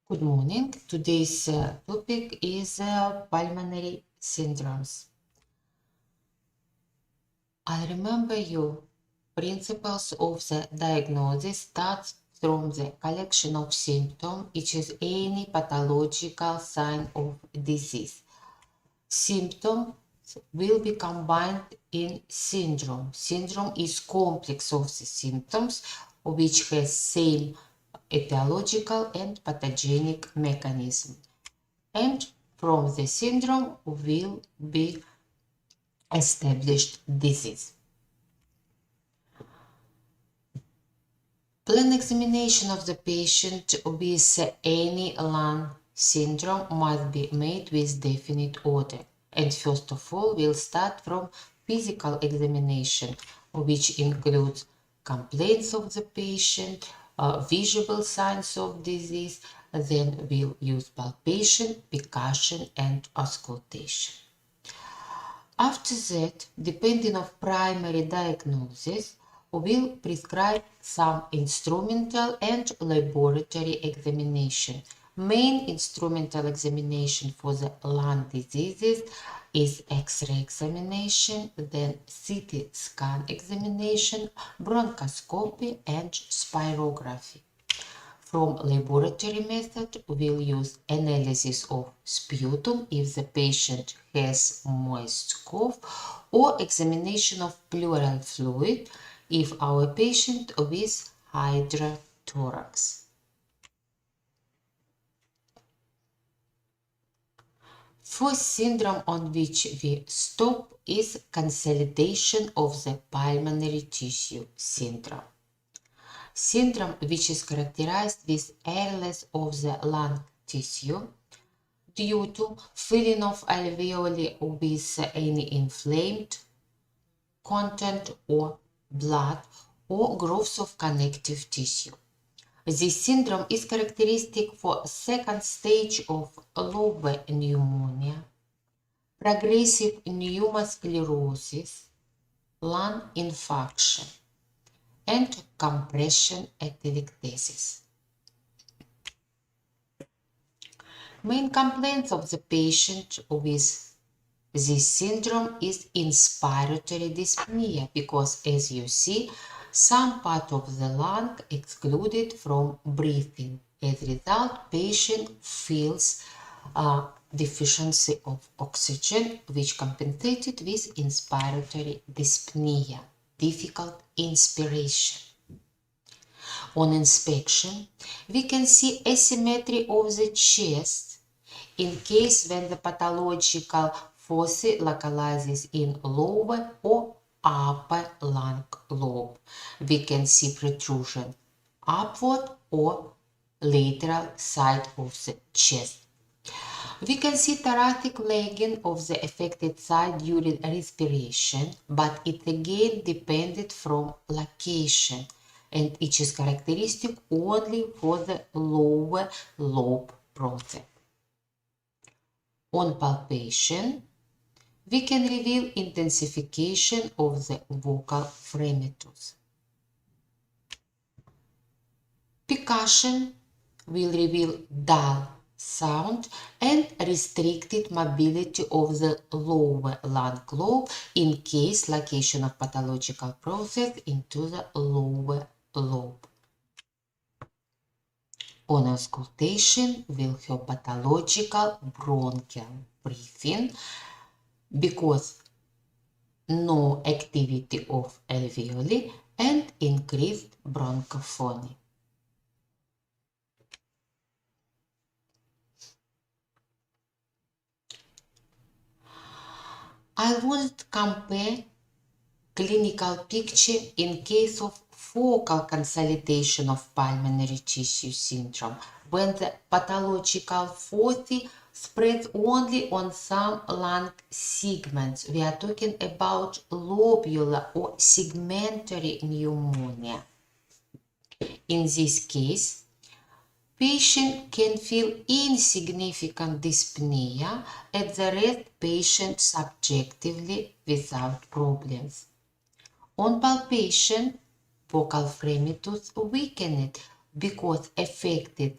Good morning. Today's topic is pulmonary syndromes. I remember you. Principles of the diagnosis starts from the collection of symptoms, which is any pathological sign of disease. Symptoms will be combined in syndrome. Syndrome is complex of the symptoms which has same etiological and pathogenic mechanism. And from the syndrome will be established disease. Plan examination of the patient with any lung syndrome must be made with definite order. And first of all, we'll start from physical examination, which includes complaints of the patient, visual signs of disease. Then we'll use palpation, percussion, and auscultation. After that, depending on primary diagnosis, we'll prescribe some instrumental and laboratory examination. Main instrumental examination for the lung diseases is X-ray examination, then CT scan examination, bronchoscopy, and spirography. From laboratory method, we'll use analysis of sputum if the patient has moist cough, or examination of pleural fluid if our patient with hydrothorax. First syndrome on which we stop is consolidation of the pulmonary tissue syndrome. Syndrome which is characterized with airless of the lung tissue due to filling of alveoli with any inflamed content or blood or growths of connective tissue. This syndrome is characteristic for second stage of lobar pneumonia, progressive pneumosclerosis, lung infarction, and compression Athylic Thesis. Main complaints of the patient with this syndrome is inspiratory dyspnea because, as you see, some part of the lung excluded from breathing. As a result, patient feels deficiency of oxygen, which compensated with inspiratory dyspnea, difficult inspiration. On inspection, we can see asymmetry of the chest in case when the pathological foci localizes in lower or upper lung lobe. We can see protrusion upward or lateral side of the chest. We can see thoracic lagging of the affected side during respiration, but it again depended from location, and it is characteristic only for the lower lobe process. On palpation, we can reveal intensification of the vocal fremitus. Percussion will reveal dull sound and restricted mobility of the lower lung lobe in case location of pathological process into the lower lobe. On auscultation, we'll have pathological bronchial breathing because no activity of alveoli and increased bronchophony. I want to compare clinical picture in case of focal consolidation of pulmonary tissue syndrome, when the pathological foci spreads only on some lung segments. We are talking about lobular or segmentary pneumonia. In this case, patient can feel insignificant dyspnea, at the rest patient subjectively without problems. On palpation, vocal fremitus weakened because affected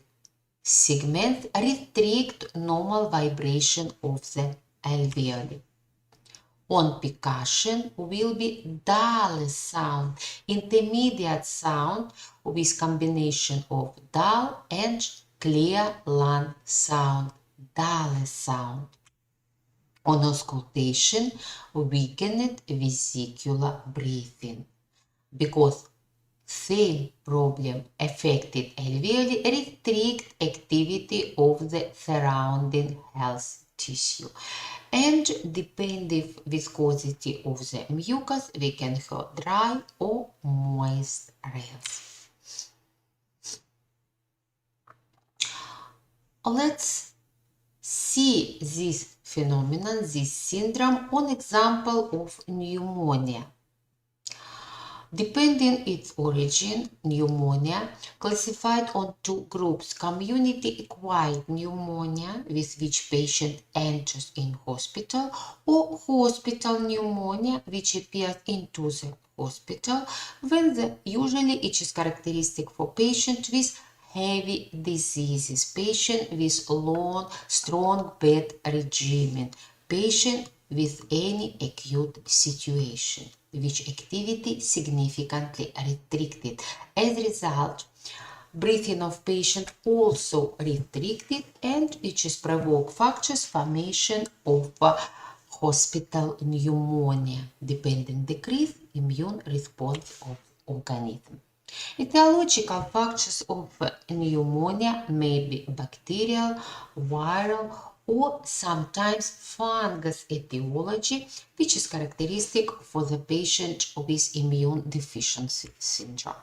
segments restrict normal vibration of the alveoli. On percussion will be dull sound, intermediate sound with combination of dull and clear lung sound, dull sound. On auscultation, weakened vesicular breathing, because same problem affected alveoli restrict activity of the surrounding health tissue. And depending viscosity of the mucus, we can have dry or moist rails. Let's see this phenomenon, this syndrome, on example of pneumonia. Depending its origin, pneumonia classified on two groups: community-acquired pneumonia, with which patient enters in hospital, or hospital pneumonia, which appears into the hospital when usually it is characteristic for patient with heavy diseases, patient with long, strong bed regimen, patient with any acute situation, which activity significantly restricted. As a result, breathing of patient also restricted, and which is provoke factors formation of hospital pneumonia, depending decrease immune response of organism. Etiological factors of pneumonia may be bacterial, viral, or sometimes fungus etiology, which is characteristic for the patient with immune deficiency syndrome.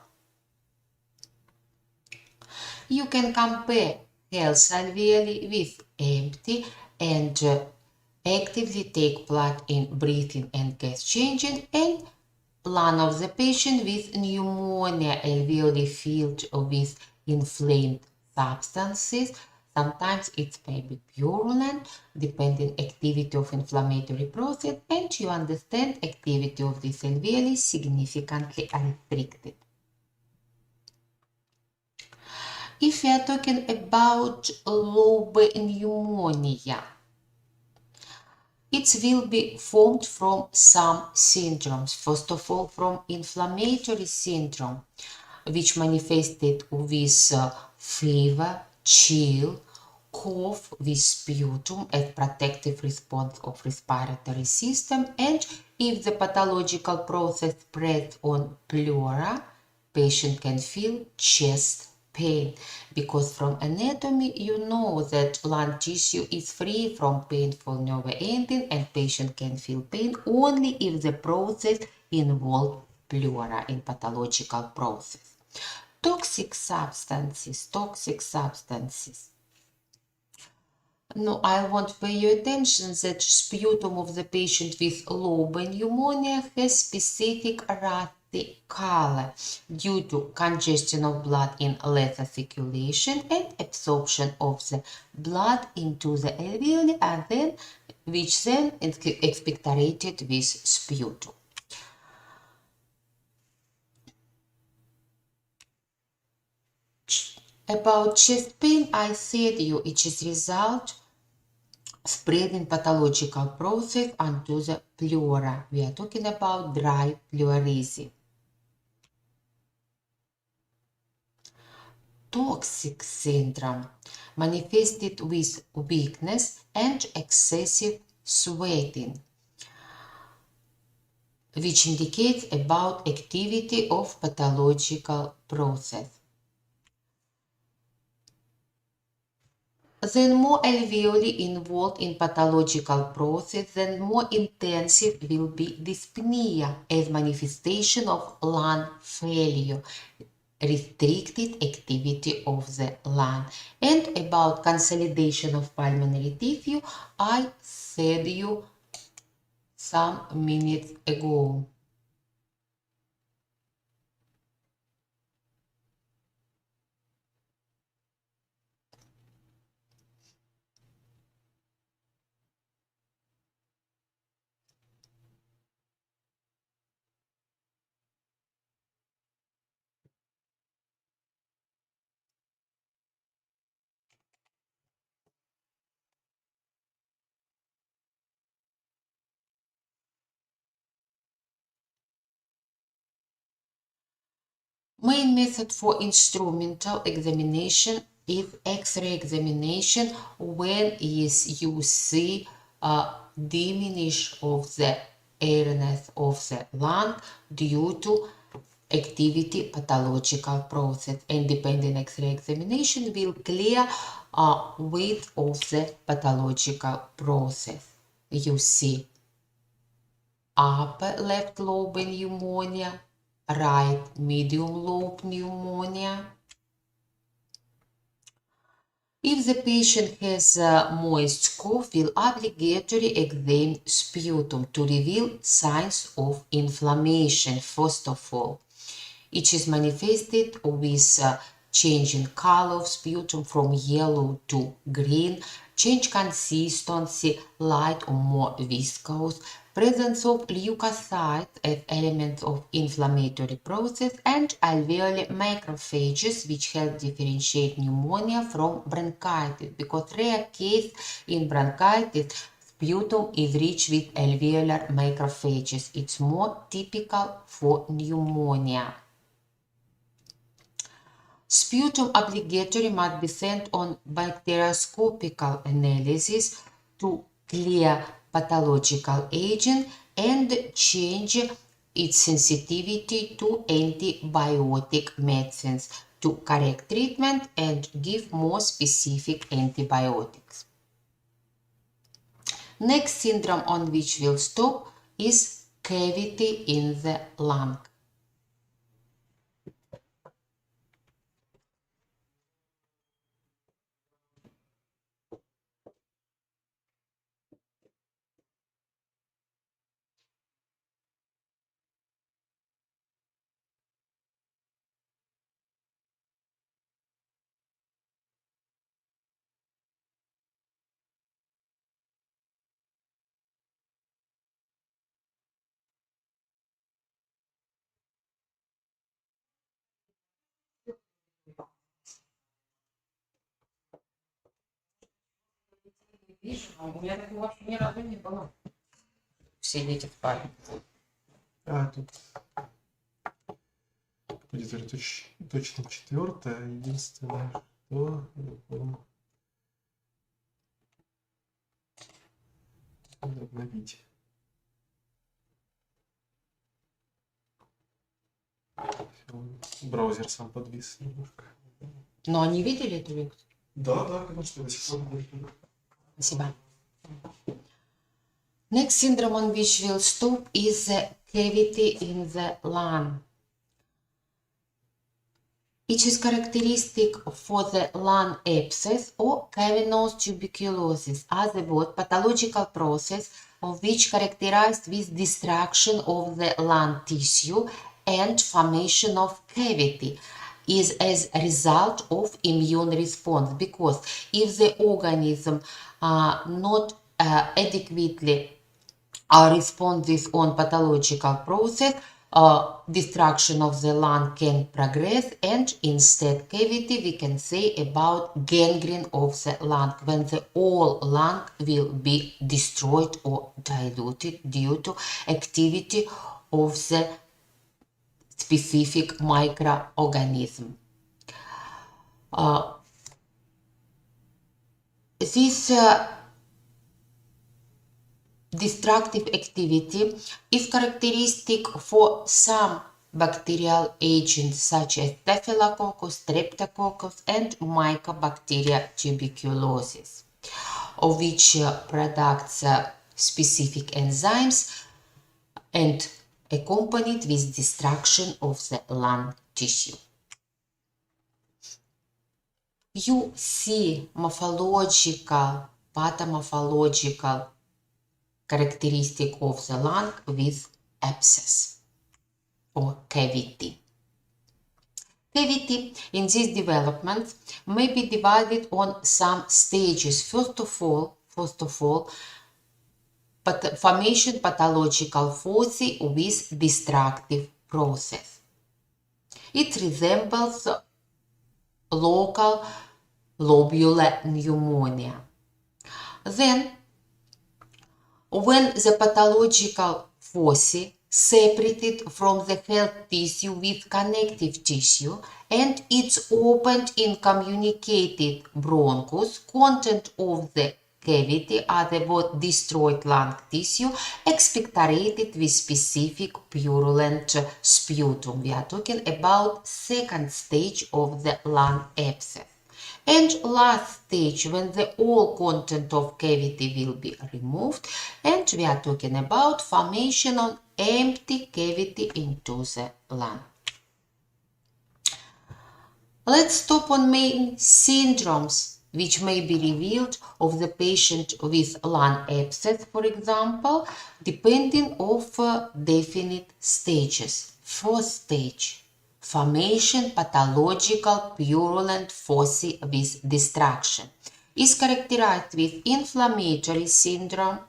You can compare healthy alveoli with empty and actively take part in breathing and gas changing, and plan of the patient with pneumonia, alveoli filled with inflamed substances. Sometimes it may be purulent, depending activity of inflammatory process, and you understand activity of this alveoli significantly restricted. If we are talking about lobe pneumonia, it will be formed from some syndromes. First of all, from inflammatory syndrome, which manifested with fever, chill, cough with sputum as protective response of respiratory system, and if the pathological process spreads on pleura, patient can feel chest pain, because from anatomy you know that lung tissue is free from painful nerve ending, and patient can feel pain only if the process involves pleura in pathological process. Toxic substances. No, I want pay your attention that sputum of the patient with lobe pneumonia has specific rusty color due to congestion of blood in lesser circulation and absorption of the blood into the alveoli, and then which then is expectorated with sputum. About chest pain, I said you it is result spreading pathological process onto the pleura. We are talking about dry pleurisy. Toxic syndrome manifested with weakness and excessive sweating, which indicates about activity of pathological process. Then more alveoli involved in pathological process, then more intensive will be dyspnea as manifestation of lung failure, restricted activity of the lung. And about consolidation of pulmonary tissue, I said you some minutes ago. Main method for instrumental examination is X-ray examination when you see diminish of the airness of the lung due to activity pathological process. Independent X-ray examination will clear width of the pathological process. You see upper left lobe pneumonia, right medium lobe pneumonia. If the patient has moist cough, will obligatory examine sputum to reveal signs of inflammation, first of all. It is manifested with change in color of sputum from yellow to green, change consistency, light or more viscous, presence of leukocytes as elements of inflammatory process, and alveolar macrophages, which help differentiate pneumonia from bronchitis, because rare case in bronchitis, sputum is rich with alveolar macrophages. It's more typical for pneumonia. Sputum obligatory must be sent on bacterioscopical analysis to clear pathological agent and change its sensitivity to antibiotic medicines to correct treatment and give more specific antibiotics. Next syndrome on which we'll stop is cavity in the lung. Видишь, у меня такого вообще ни разу не было. Все дети спали. Тут где-то точно четвертое. Единственное, что надо обновить. Браузер сам подвис немножко. Но они видели эту лекцию? Да, конечно, до сих пор. Спасибо. Next syndrome on which we'll stop is the cavity in the lung. It is characteristic for the lung abscess or cavernous tuberculosis, otherwise pathological process of which characterized with destruction of the lung tissue and formation of cavity is as a result of immune response, because if the organism not adequately responds on pathological process, destruction of the lung can progress, and instead cavity we can say about gangrene of the lung, when the whole lung will be destroyed or diluted due to activity of the specific microorganism. This destructive activity is characteristic for some bacterial agents such as Staphylococcus, Streptococcus, and Mycobacteria tuberculosis, of which products specific enzymes and accompanied with destruction of the lung tissue. You see morphological, pathomorphological characteristic of the lung with abscess or cavity. Cavity in these developments may be divided on some stages. First of all, formation pathological foci with destructive process. It resembles local lobular pneumonia. Then, when the pathological foci separated from the health tissue with connective tissue, and it's opened in communicated bronchus. Content of the cavity are the both destroyed lung tissue expectorated with specific purulent sputum. We are talking about second stage of the lung abscess. And last stage, when the all content of cavity will be removed, and we are talking about formation of empty cavity into the lung. Let's stop on main syndromes which may be revealed of the patient with lung abscess, for example, depending of definite stages. First stage, formation pathological purulent foci with destruction, is characterized with inflammatory syndrome,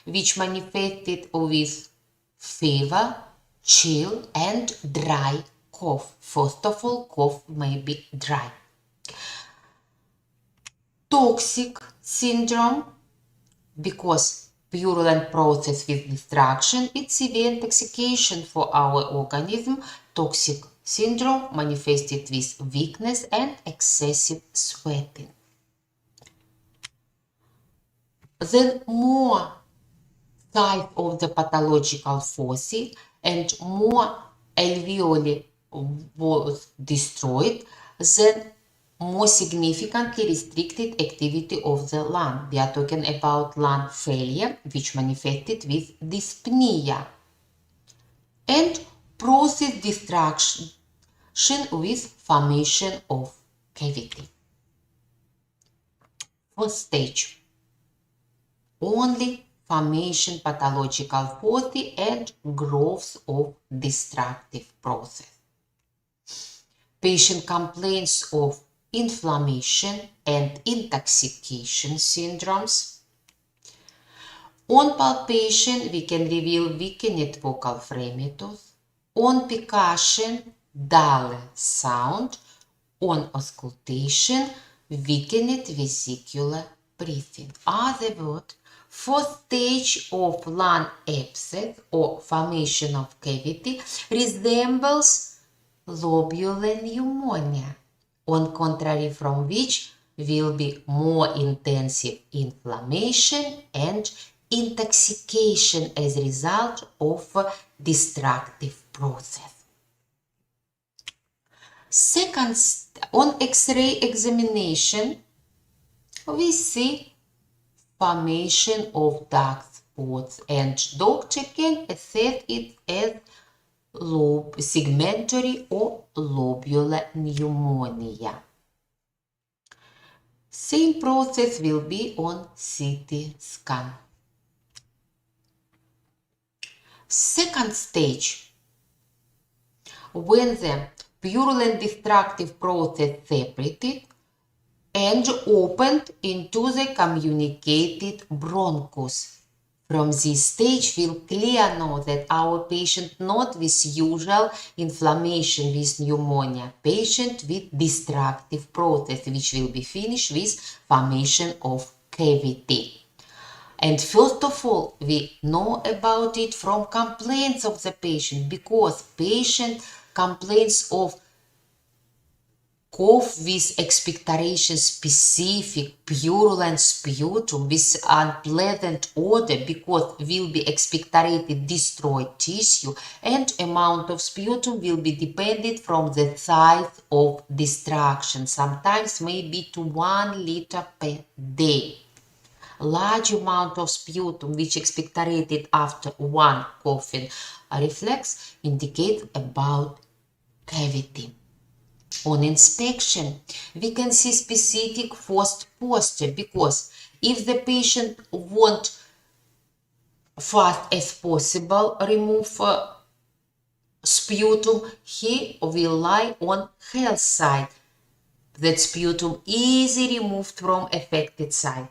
which manifested with fever, chill, and dry cough. First of all, cough may be dry. Toxic syndrome, because purulent process with destruction, it's severe intoxication for our organism. Toxic syndrome manifested with weakness and excessive sweating. Then more size of the pathological foci and more alveoli was destroyed, then more significantly restricted activity of the lung. We are talking about lung failure, which manifested with dyspnea, and process destruction with formation of cavity. First stage, only formation pathological foci and growth of destructive process. Patient complains of inflammation and intoxication syndromes. On palpation, we can reveal weakened vocal fremitus. On percussion, dull sound. On auscultation, weakened vesicular breathing. Other word, first stage of lung abscess or formation of cavity resembles lobular pneumonia, on contrary from which will be more intensive inflammation and intoxication as a result of destructive process. Second, on X-ray examination, we see formation of dark spots, and doctor can assess it as segmentary or lobular pneumonia. Same process will be on CT scan. Second stage, when the purulent destructive process separated and opened into the communicated bronchus. From this stage, we'll clearly know that our patient not with usual inflammation with pneumonia, patient with destructive process, which will be finished with formation of cavity. And first of all, we know about it from complaints of the patient, because patient complains of cough with expectoration specific purulent sputum with unpleasant odor, because will be expectorated destroyed tissue, and amount of sputum will be dependent from the size of destruction, sometimes maybe to 1 liter per day. Large amount of sputum which expectorated after one coughing reflex indicates about cavity. On inspection, we can see specific forced posture, because if the patient wants fast as possible remove sputum, he will lie on health side. That sputum easily removed from affected side.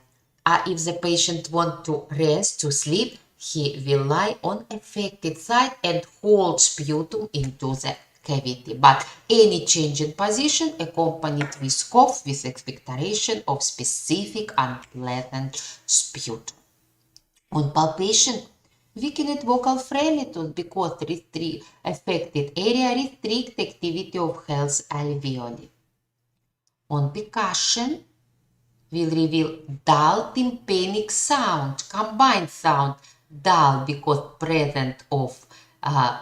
If the patient wants to rest, to sleep, he will lie on affected side and hold sputum into the cavity. But any change in position accompanied with cough with expectoration of specific unpleasant sputum. On palpation, Weakened vocal fremitus because affected area restrict activity of health alveoli. On percussion, will reveal dull tympanic sound, combined sound, dull because present of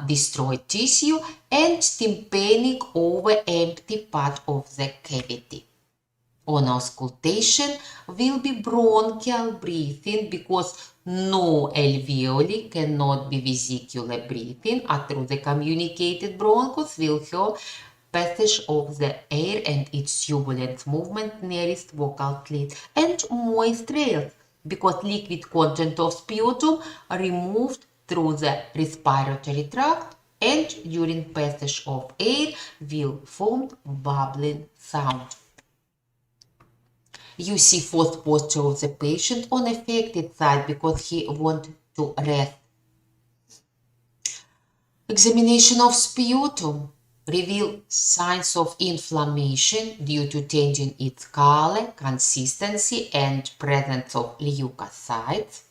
destroyed tissue and tympanic over empty part of the cavity. On auscultation will be bronchial breathing because no alveoli cannot be vesicular breathing. Through the communicated bronchus will have passage of the air and its turbulent movement nearest vocal clit, and moist trails because liquid content of sputum removed through the respiratory tract and during passage of air will form bubbling sound. You see fourth posture of the patient on affected side because he wants to rest. Examination of sputum reveal signs of inflammation due to changing its color, consistency, and presence of leukocytes.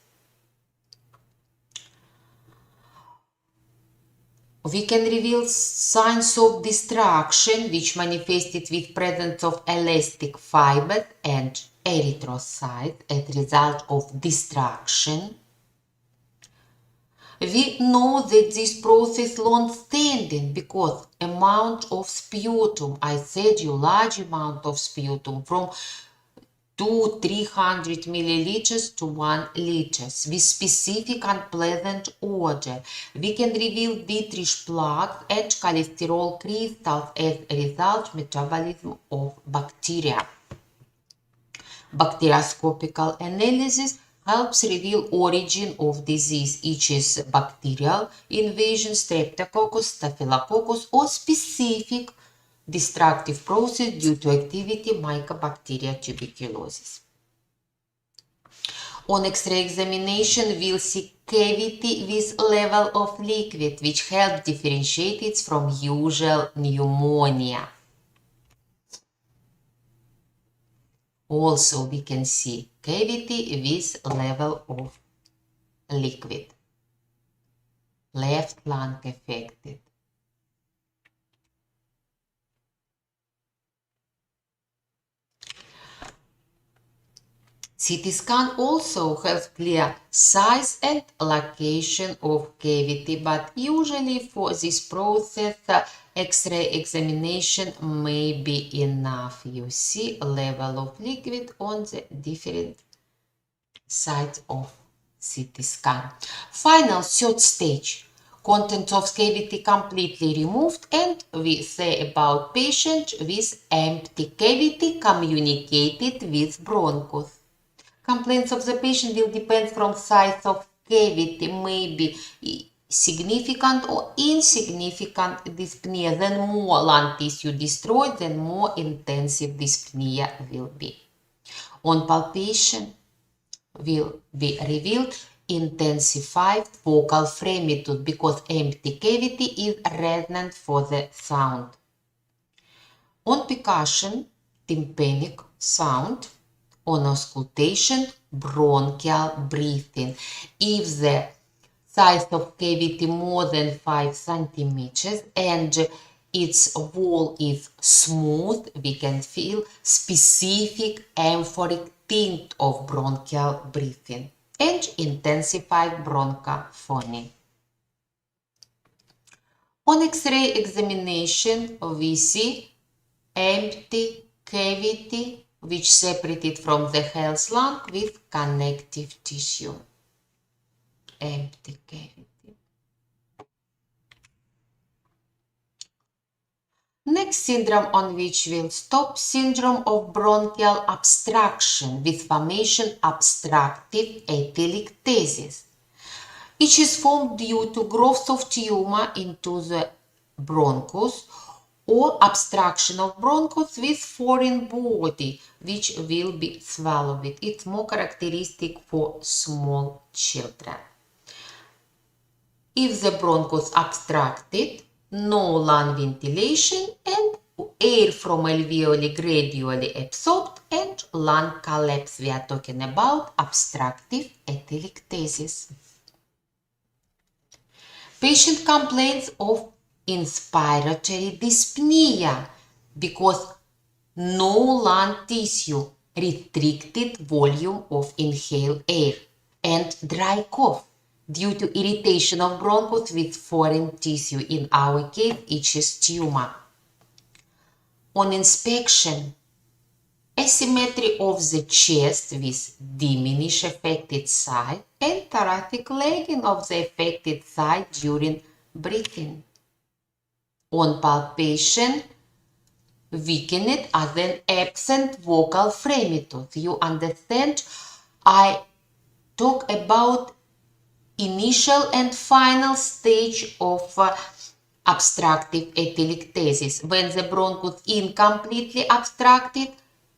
We can reveal signs of destruction which manifested with presence of elastic fibers and erythrocytes as a result of destruction. We know that this process long-standing because amount of sputum, I said you large amount of sputum from 200-300 milliliters to 1 liters with specific unpleasant odor. We can reveal Dietrich plaques and cholesterol crystals as a result metabolism of bacteria. Bacterioscopical analysis helps reveal origin of disease, each is bacterial invasion, streptococcus, staphylococcus, or specific destructive process due to activity Mycobacteria tuberculosis. On X-ray examination, we'll see cavity with level of liquid, which helps differentiate it from usual pneumonia. Also, we can see cavity with level of liquid. Left lung affected. CT scan also has clear size and location of cavity, but usually for this process, X-ray examination may be enough. You see level of liquid on the different sides of CT scan. Final third stage. Content of cavity completely removed, and we say about patient with empty cavity communicated with bronchus. Complaints of the patient will depend from size of cavity, maybe significant or insignificant dyspnea. Then more lung tissue destroyed, then more intensive dyspnea will be. On palpation will be revealed intensified vocal fremitus because empty cavity is resonant for the sound. On percussion, tympanic sound. On auscultation, bronchial breathing. If the size of cavity more than 5 centimeters and its wall is smooth, we can feel specific amphoric tint of bronchial breathing and intensified bronchophony. On X-ray examination, we see empty cavity which separated from the healthy lung with connective tissue. Empty cavity. Next syndrome on which we'll stop, syndrome of bronchial obstruction with formation obstructive athylic thesis. It is formed due to growth of tumor into the bronchus or obstruction of bronchus with foreign body, which will be swallowed. It's more characteristic for small children. If the bronchus obstructed, no lung ventilation and air from alveoli gradually absorbed and lung collapse. We are talking about obstructive athylic thesis. Patient complains of inspiratory dyspnea because no lung tissue, restricted volume of inhaled air, and dry cough due to irritation of bronchus with foreign tissue, in our case, itches tumor. On inspection, asymmetry of the chest with diminished affected side and thoracic lagging of the affected side during breathing. On palpation, weakened as an absent vocal fremitus. You understand? I talk about initial and final stage of obstructive athylic thesis. When the bronchus incompletely obstructed,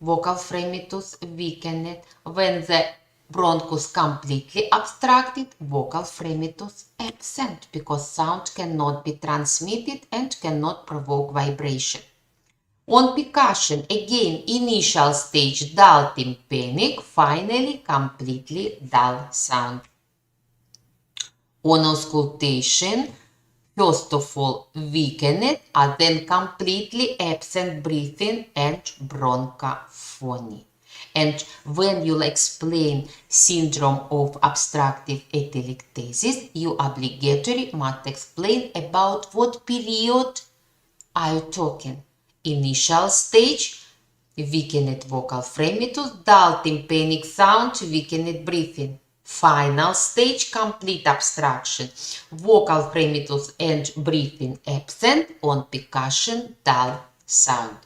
vocal fremitus weakened. When the bronchus completely obstructed, vocal fremitus absent, because sound cannot be transmitted and cannot provoke vibration. On percussion, again, initial stage dull tympanic, finally completely dull sound. On auscultation, first of all weakened and then completely absent breathing and bronchophony. And when you'll explain syndrome of obstructive athylic thesis, you obligatory must explain about what period are you talking. Initial stage, weakened vocal fremitus, dull tympanic sound, weakened breathing. Final stage, complete obstruction, vocal fremitus and breathing absent, on percussion, dull sound.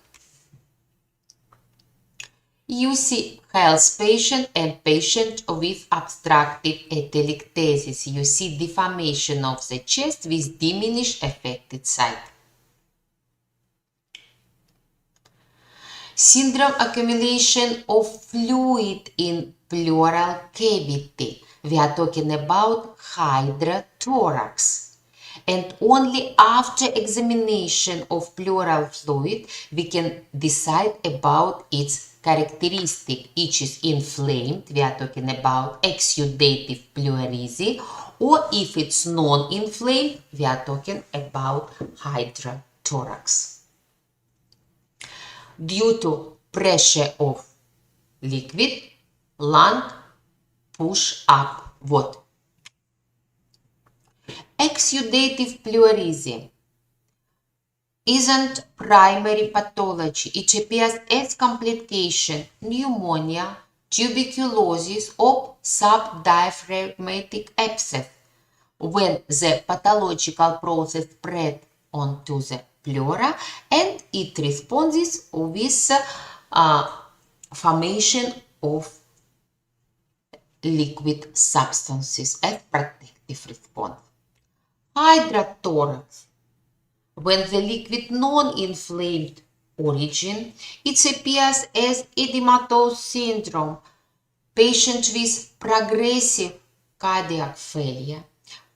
You see health patient and patient with obstructive athylic thesis. You see deformation of the chest with diminished affected side. Syndrome accumulation of fluid in pleural cavity. We are talking about hydrothorax. And only after examination of pleural fluid we can decide about its characteristic. Each is inflamed. We are talking about exudative pleurisy. Or if it's non-inflamed, we are talking about hydrothorax. Due to pressure of liquid, lung push upward. Exudative pleurisy isn't primary pathology. It appears as complication, pneumonia, tuberculosis, or subdiaphragmatic abscess when the pathological process spread onto the pleura and it responds with formation of liquid substances as protective response. Hydrothorax, when the liquid non-inflamed origin, it appears as edematous syndrome, patient with progressive cardiac failure,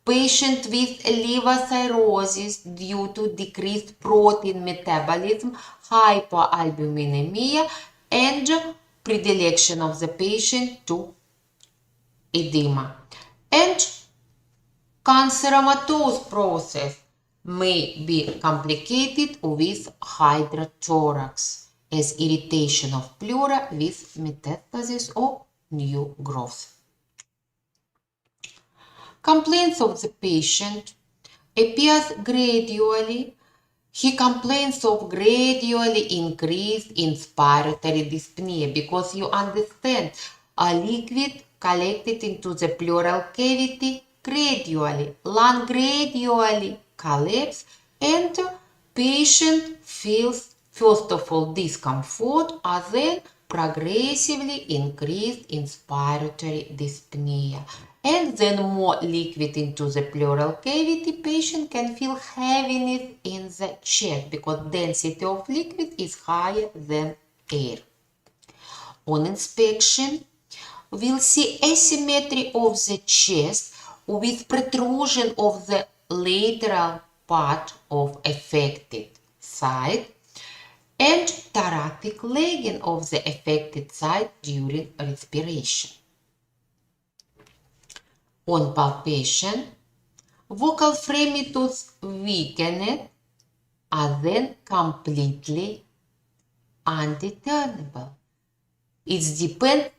patient with liver cirrhosis due to decreased protein metabolism, hypoalbuminemia, and predilection of the patient to edema. And canceromatous process may be complicated with hydrothorax as irritation of pleura with metastasis or new growth. Complaints of the patient appears gradually. He complains of gradually increased inspiratory dyspnea because you understand a liquid collected into the pleural cavity gradually, lung gradually collapse, and patient feels first of all discomfort and then progressively increased inspiratory dyspnea. And then more liquid into the pleural cavity, patient can feel heaviness in the chest because density of liquid is higher than air. On inspection, we'll see asymmetry of the chest with protrusion of the lateral part of affected side and thoracic lagging of the affected side during respiration. On palpation, vocal fremitus weakened are then completely undetectable. It depends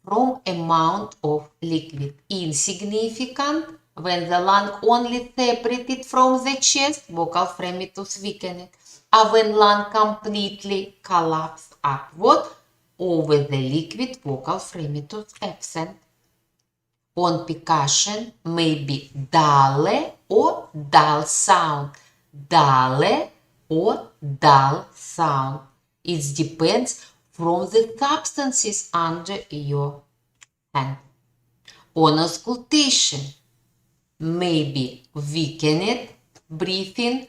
from amount of liquid. Insignificant when the lung only separated from the chest, vocal fremitus weakened, or when lung completely collapsed upward over the liquid, vocal fremitus absent. On percussion may be dull or dull sound. Dull or dull sound. It depends from the substances under your hand. On auscultation may be weakened breathing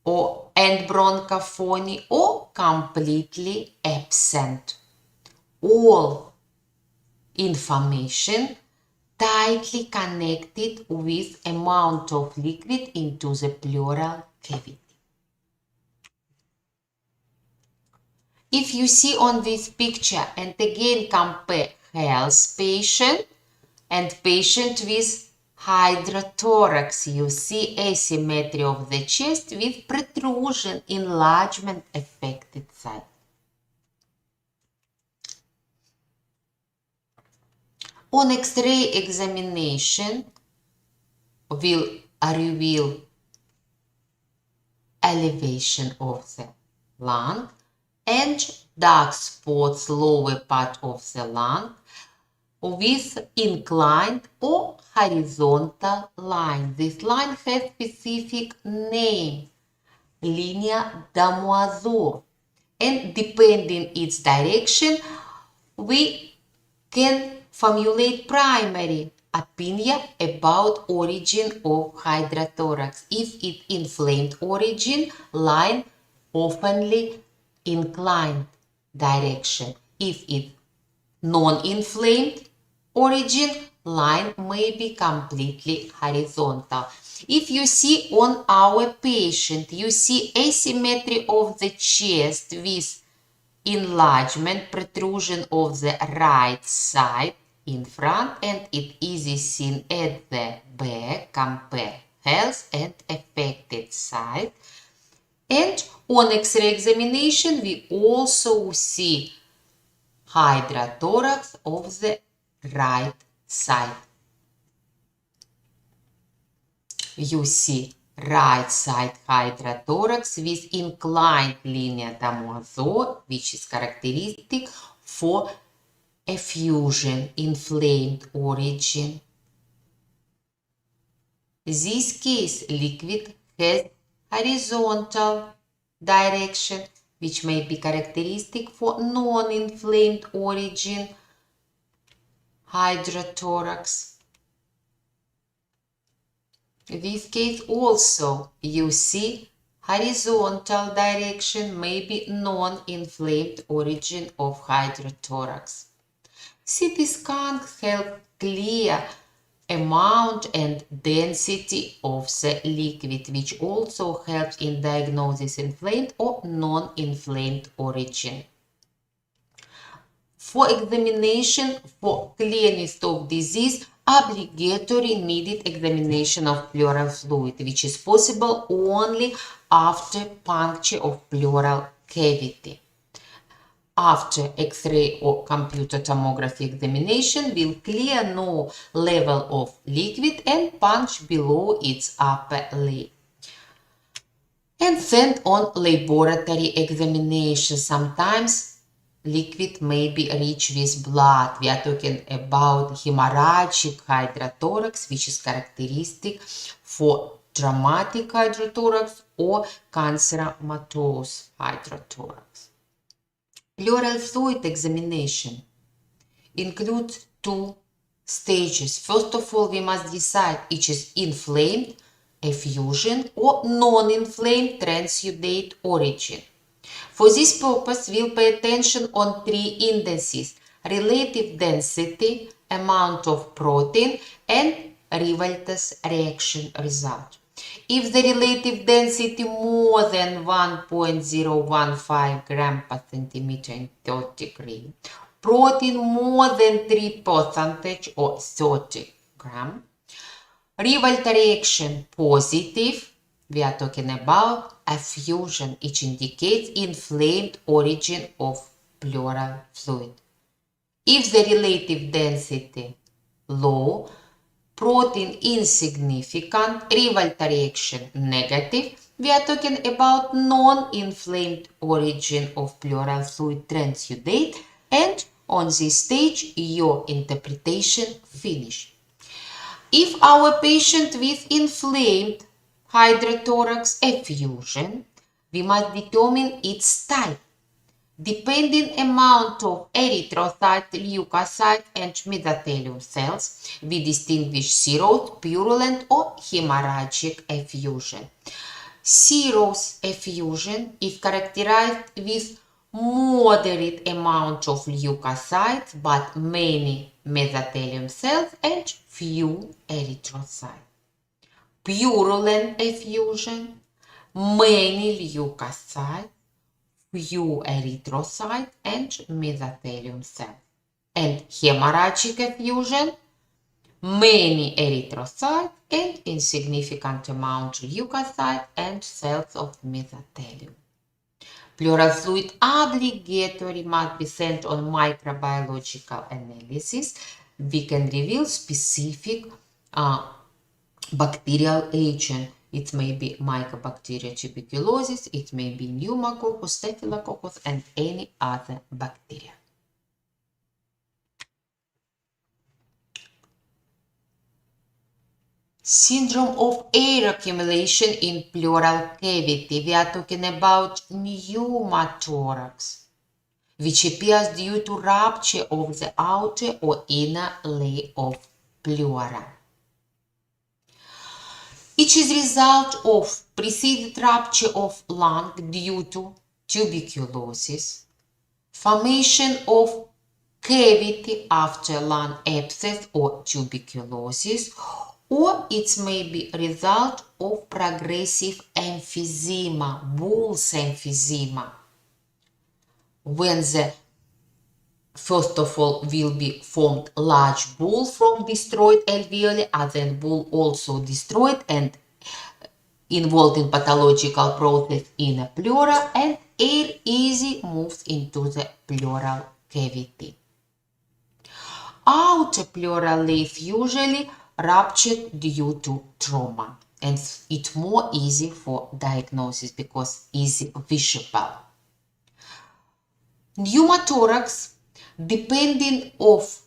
and bronchophony or completely absent. All information tightly connected with amount of liquid into the pleural cavity. If you see on this picture and again compare health patient and patient with hydrothorax, you see asymmetry of the chest with protrusion, enlargement affected side. On X-ray examination will reveal elevation of the lung and dark spots lower part of the lung with inclined or horizontal line. This line has specific name, linea d'amoisure, and depending its direction, we can formulate primary opinion about origin of hydrothorax. If it inflamed origin, line oftenly inclined direction. If it non-inflamed origin, line may be completely horizontal. If you see on our patient, you see asymmetry of the chest with enlargement, protrusion of the right side in front, and it is seen at the back. Compare health and affected side. And on X-ray examination, we also see hydrothorax of the right side. You see right side hydrothorax with inclined linea d'amoisure, which is characteristic for effusion, inflamed origin. This case, liquid has horizontal direction, which may be characteristic for non-inflamed origin hydrothorax. In this case also you see horizontal direction, may be non-inflamed origin of hydrothorax. CT scans help clear amount and density of the liquid, which also helps in diagnosis inflamed or non-inflamed origin. For examination for clearness of disease, obligatory needed examination of pleural fluid, which is possible only after puncture of pleural cavity. After X-ray or computer tomography examination will clear no level of liquid and punch below its upper lip. And send on laboratory examination. Sometimes liquid may be rich with blood. We are talking about hemorrhagic hydrothorax, which is characteristic for traumatic hydrothorax or canceromatous hydrothorax. Pleural fluid examination includes two stages. First of all, we must decide it is inflamed, effusion, or non-inflamed transudate origin. For this purpose, we'll pay attention on three indices: relative density, amount of protein, and Revolta's reaction result. If the relative density more than 1.015 gram per centimeter in 30 gram, protein more than 3% or 30 gram, Revoltary action positive. We are talking about effusion, which indicates inflamed origin of pleural fluid. If the relative density low, protein insignificant, revoltary action negative, we are talking about non-inflamed origin of pleural fluid transudate, and on this stage your interpretation finished. If our patient with inflamed hydrothorax effusion, we must determine its type. Depending amount of erythrocyte, leukocyte, and mesothelium cells, we distinguish serous, purulent, or hemorrhagic effusion. Serous effusion is characterized with moderate amount of leukocytes but many mesothelium cells and few erythrocytes. Purulent effusion, many leukocytes, few erythrocytes and mesothelium cells. And hemorrhagic effusion, many erythrocytes and insignificant amount leukocytes and cells of mesothelium. Pleural fluid obligatory must be sent on microbiological analysis. We can reveal specific bacterial agent. It may be Mycobacteria tuberculosis, it may be pneumococcus, staphylococcus, and any other bacteria. Syndrome of air accumulation in pleural cavity. We are talking about pneumothorax, which appears due to rupture of the outer or inner layer of pleura. It is result of preceded rupture of lung due to tuberculosis, formation of cavity after lung abscess or tuberculosis, or it may be result of progressive emphysema, Bull's emphysema, when the first of all will be formed large bull from destroyed alveoli, and then bull also destroyed and involved in pathological process in a pleura, and air easy moves into the pleural cavity. Outer pleural layer usually ruptured due to trauma, and it's more easy for diagnosis because easy visible. Pneumothorax, depending of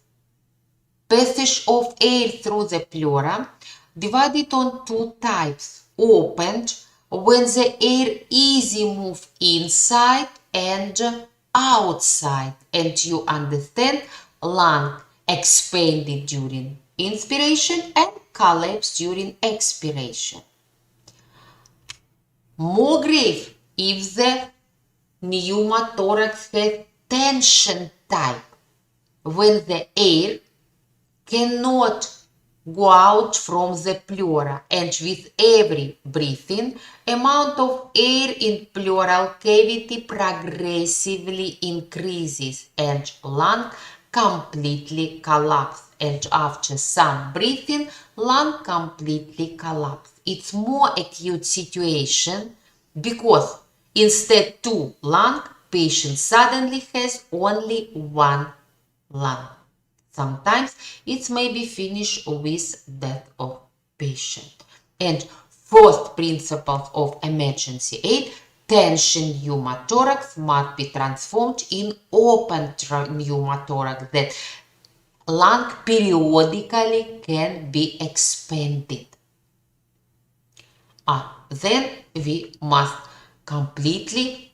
passage of air through the pleura, divided on two types: opened, when the air easy move inside, and outside, and you understand lung expanded during inspiration and collapse during expiration. More grave if the pneumothorax has tension type, when the air cannot go out from the pleura, and with every breathing, amount of air in pleural cavity progressively increases and lung completely collapse, and after some breathing, lung completely collapse. It's more acute situation because instead two lung, patient suddenly has only one lung. Sometimes it may be finished with death of patient. And first principles of emergency aid: tension pneumothorax must be transformed in open pneumothorax, that lung periodically can be expanded. Then we must completely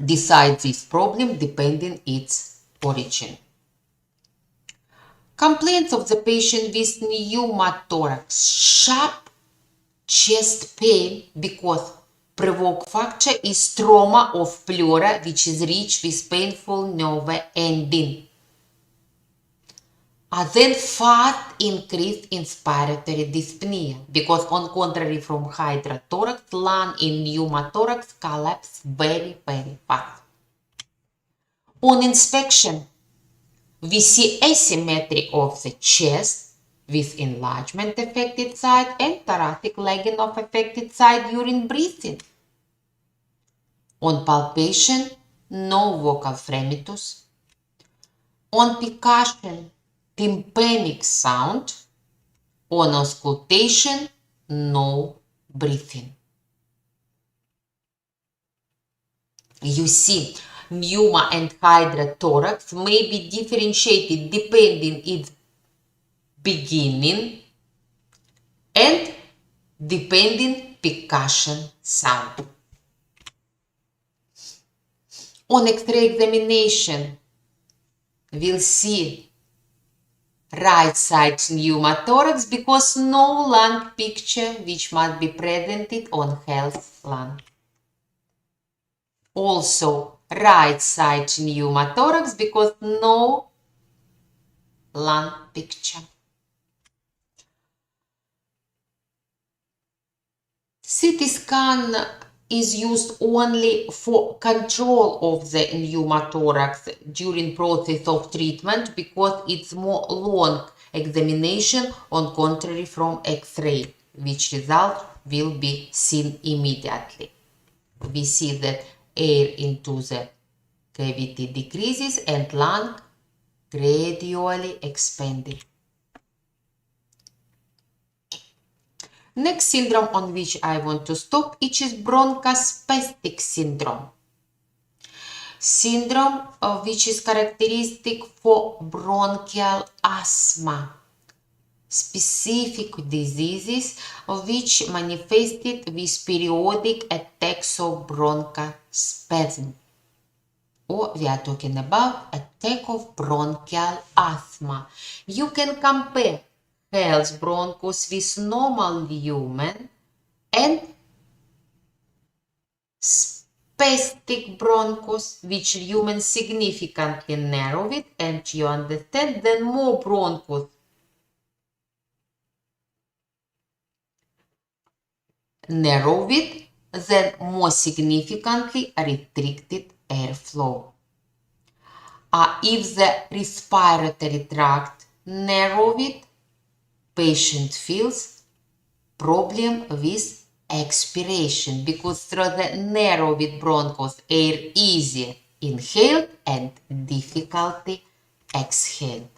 decide this problem depending its origin. Complaints of the patient with pneumothorax: sharp chest pain because provoke factor is trauma of pleura, which is rich with painful nerve ending. Then fast increased inspiratory dyspnea, because on contrary from hydrothorax, lung in pneumothorax collapse very, very fast. On inspection, we see asymmetry of the chest, with enlargement affected side and thoracic legging of affected side during breathing. On palpation, no vocal fremitus. On percussion, tympanic sound. On auscultation, no breathing. You see, pneuma and hydrothorax may be differentiated depending its beginning and depending percussion sound. On X-ray examination, we'll see right side pneumothorax because no lung picture which must be presented on health lung. Also, right side pneumothorax because no lung picture. CT scan is used only for control of the pneumothorax during process of treatment because it's more long examination on contrary from X-ray, which result will be seen immediately. We see that air into the cavity decreases and lung gradually expanding. Next syndrome on which I want to stop, it is bronchospastic syndrome. Syndrome which is characteristic for bronchial asthma. Specific diseases which manifested with periodic attacks of bronchospasm. Or we are talking about attack of bronchial asthma. You can compare health bronchus with normal lumen and spastic bronchus, which lumen significantly narrow it, and you understand then more bronchus narrow it, then more significantly restricted airflow. If the respiratory tract narrow it, patient feels problem with expiration because through the narrowed bronchus air easy inhaled and difficulty exhaled.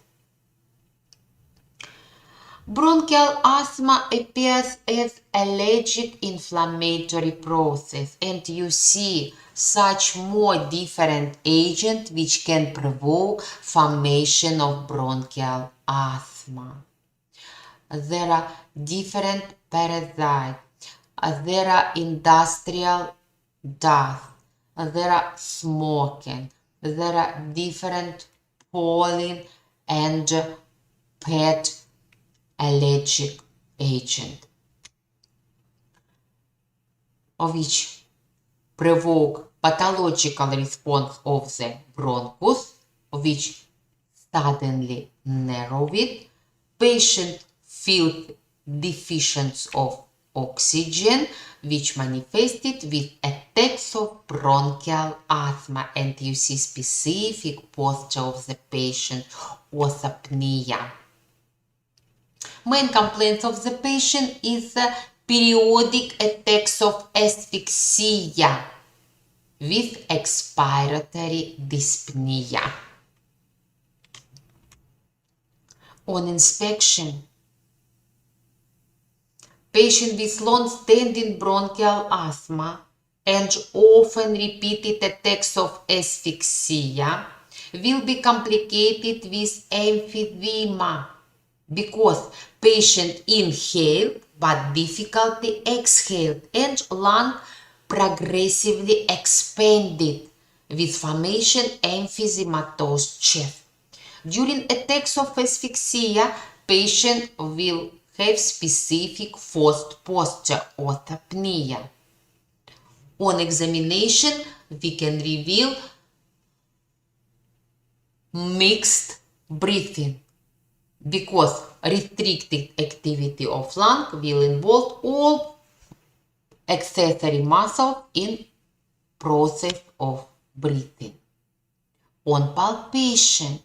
Bronchial asthma appears as allergic inflammatory process, and you see such more different agents which can provoke formation of bronchial asthma. There are different parasites, there are industrial dust, there are smoking, there are different pollen and pet allergic agent which provoke pathological response of the bronchus, which suddenly narrow it. Patient feels deficiency of oxygen, which manifested with attacks of bronchial asthma, and you see specific posture of the patient, orthopnea. Main complaints of the patient is periodic attacks of asphyxia with expiratory dyspnea. On inspection, patient with long-standing bronchial asthma and often repeated attacks of asphyxia will be complicated with emphysema because patient inhaled but difficulty exhaled and lung progressively expanded with formation emphysematous chest. During attacks of asphyxia, patient will have specific forced posture, orthopnea. On examination, we can reveal mixed breathing because restricted activity of lung will involve all accessory muscles in process of breathing. On palpation,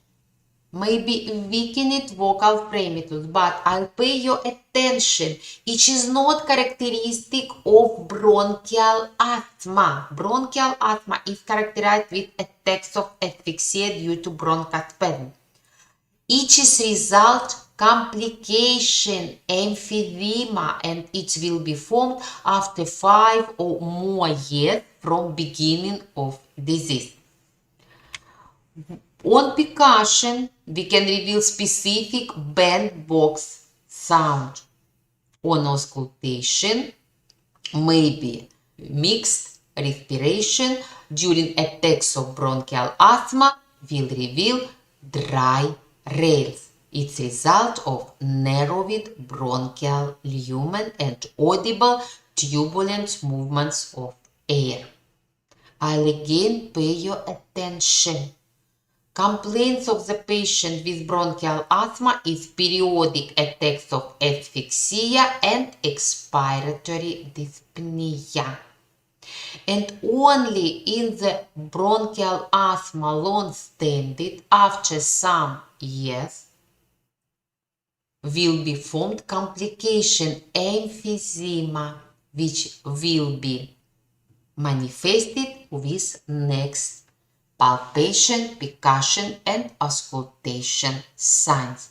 maybe weakened vocal fremitus, but I'll pay your attention. It is not characteristic of bronchial asthma. Bronchial asthma is characterized with attacks of asphyxia due to bronchospasm. Each is result complication, emphysema, and it will be formed after 5 or more years from beginning of disease. On percussion, we can reveal specific bandbox sound. On auscultation, maybe mixed respiration during attacks of bronchial asthma will reveal dry rales. It's result of narrowed bronchial lumen and audible turbulent movements of air. I'll again pay your attention. Complaints of the patient with bronchial asthma is periodic attacks of asphyxia and expiratory dyspnea. And only in the bronchial asthma long-standing after some years will be formed complication emphysema, which will be manifested with next palpation, percussion, and auscultation signs.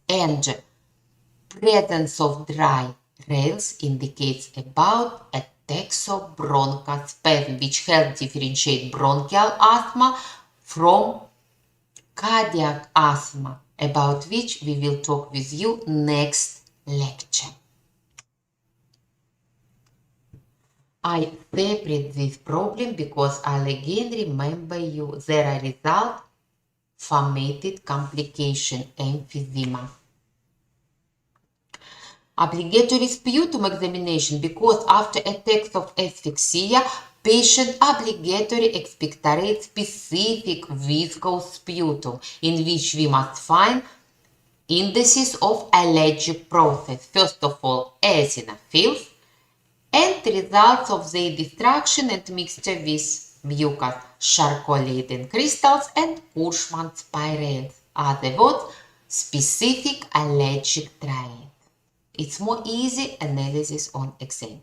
And presence of dry rales indicates about attacks of bronchospasm, which help differentiate bronchial asthma from cardiac asthma, about which we will talk with you next lecture. I separate this problem because I'll again remember you there are result formatted complication emphysema. Obligatory sputum examination because after attacks of asphyxia, patient obligatory expectorate specific viscous sputum in which we must find indices of allergic process. First of all, eosinophils, and results of their destruction and mixture with mucus, Charcot-Leyden crystals, and Ullmann spirales. Other words, specific allergic triad. It's more easy analysis on exam.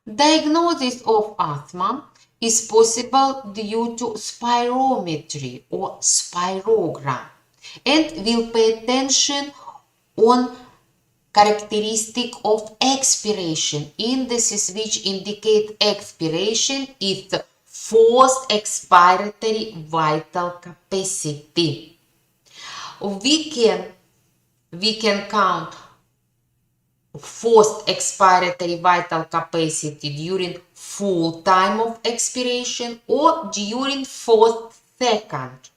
Diagnosis of asthma is possible due to spirometry or spirogram, and we'll pay attention on characteristic of expiration. Indices which indicate expiration is forced expiratory vital capacity. We can count forced expiratory vital capacity during full time of expiration or during first second.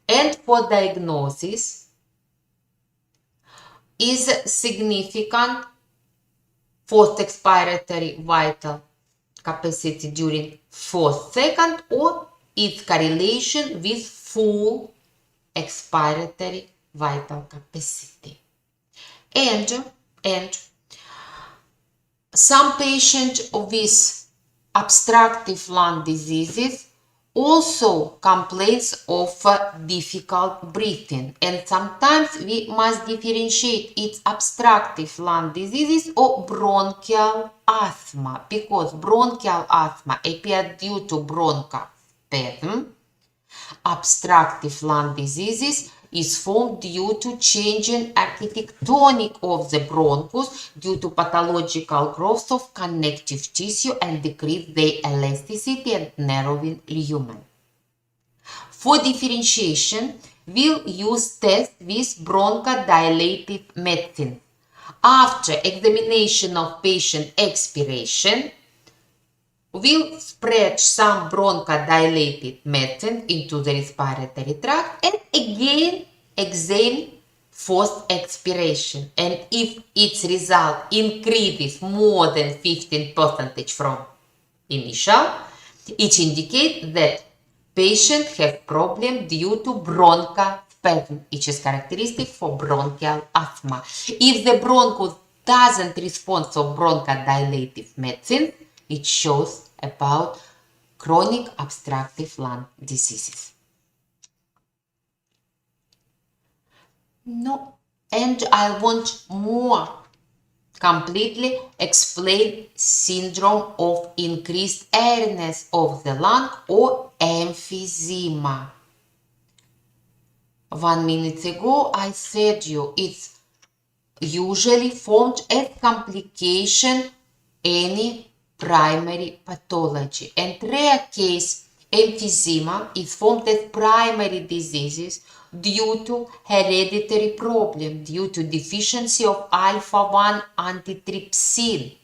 And for diagnosis, is significant forced expiratory vital capacity during first second or its correlation with full expiratory vital capacity. And some patients with obstructive lung diseases also complaints of difficult breathing, and sometimes we must differentiate its obstructive lung diseases or bronchial asthma, because bronchial asthma appears due to bronchospasm. Obstructive lung diseases is formed due to changing architectonic of the bronchus due to pathological growth of connective tissue and decrease their elasticity and narrowing lumen. For differentiation, we'll use tests with bronchodilative medicine. After examination of patient expiration, we'll spread some bronchodilated medicine into the respiratory tract and again examine forced expiration. And if its result increases more than 15% from initial, it indicates that patient has problem due to bronchospasm, which is characteristic for bronchial asthma. If the bronchus doesn't respond to bronchodilative medicine, it shows about chronic obstructive lung diseases. No, and I want more completely explain syndrome of increased airness of the lung or emphysema. 1 minute ago I said you it's usually formed as complication any primary pathology, and rare case emphysema is formed as primary diseases due to hereditary problem due to deficiency of alpha-1 antitrypsin,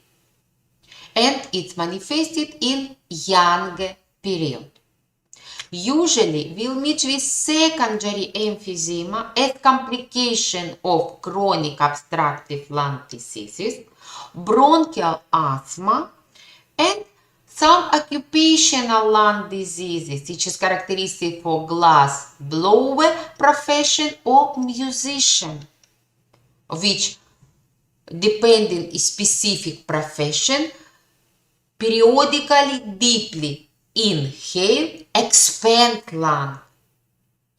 and it's manifested in younger period. Usually we'll meet with secondary emphysema as complication of chronic obstructive lung diseases, bronchial asthma, and some occupational lung diseases, which is characteristic for glass blower profession or musician, which depending on specific profession, periodically deeply inhale, expand lung,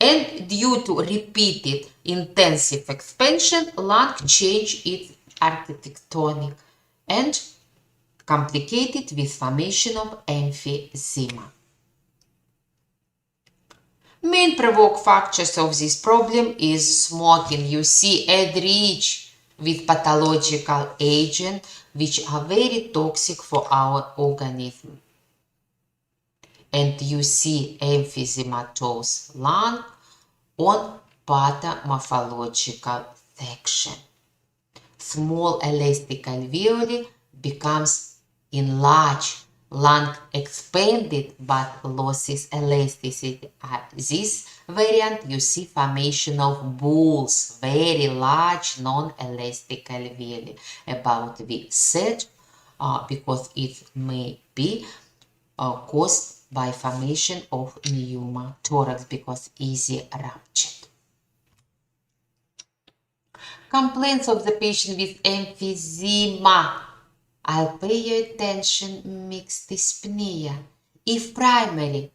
and due to repeated intensive expansion, lung change its architectonic and complicated with formation of emphysema. Main provoke factors of this problem is smoking. You see, and rich with pathological agents which are very toxic for our organism. And you see emphysematous lung on pathomorphological section. Small elastic alveoli becomes enlarged, lung expanded but loses elasticity. This variant you see formation of balls, very large non-elastic alveoli. About we said because it may be caused by formation of pneumothorax because easy ruptured. Complaints of the patient with emphysema. I'll pay your attention, mixed dyspnea. If primary,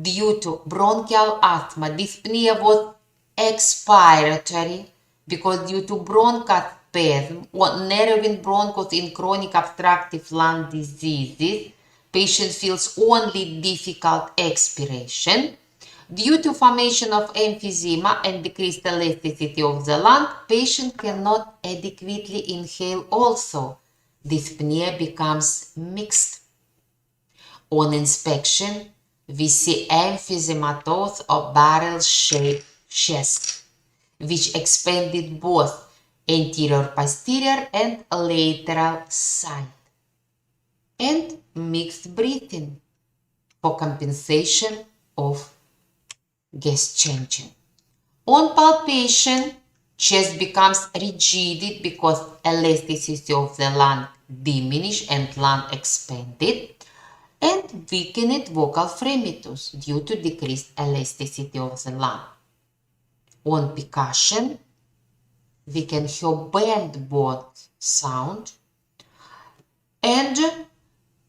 due to bronchial asthma, dyspnea was expiratory because due to bronchospasm or narrowing bronchus in chronic obstructive lung diseases, patient feels only difficult expiration. Due to formation of emphysema and decreased elasticity of the lung, patient cannot adequately inhale also. Dyspnea becomes mixed. On inspection, we see emphysematous or barrel-shaped chest, which expanded both anterior, posterior and lateral side, and mixed breathing for compensation of gas changing. On palpation, chest becomes rigid because elasticity of the lung diminished and lung expanded, and weakened vocal fremitus due to decreased elasticity of the lung. On percussion, we can hear band both sound and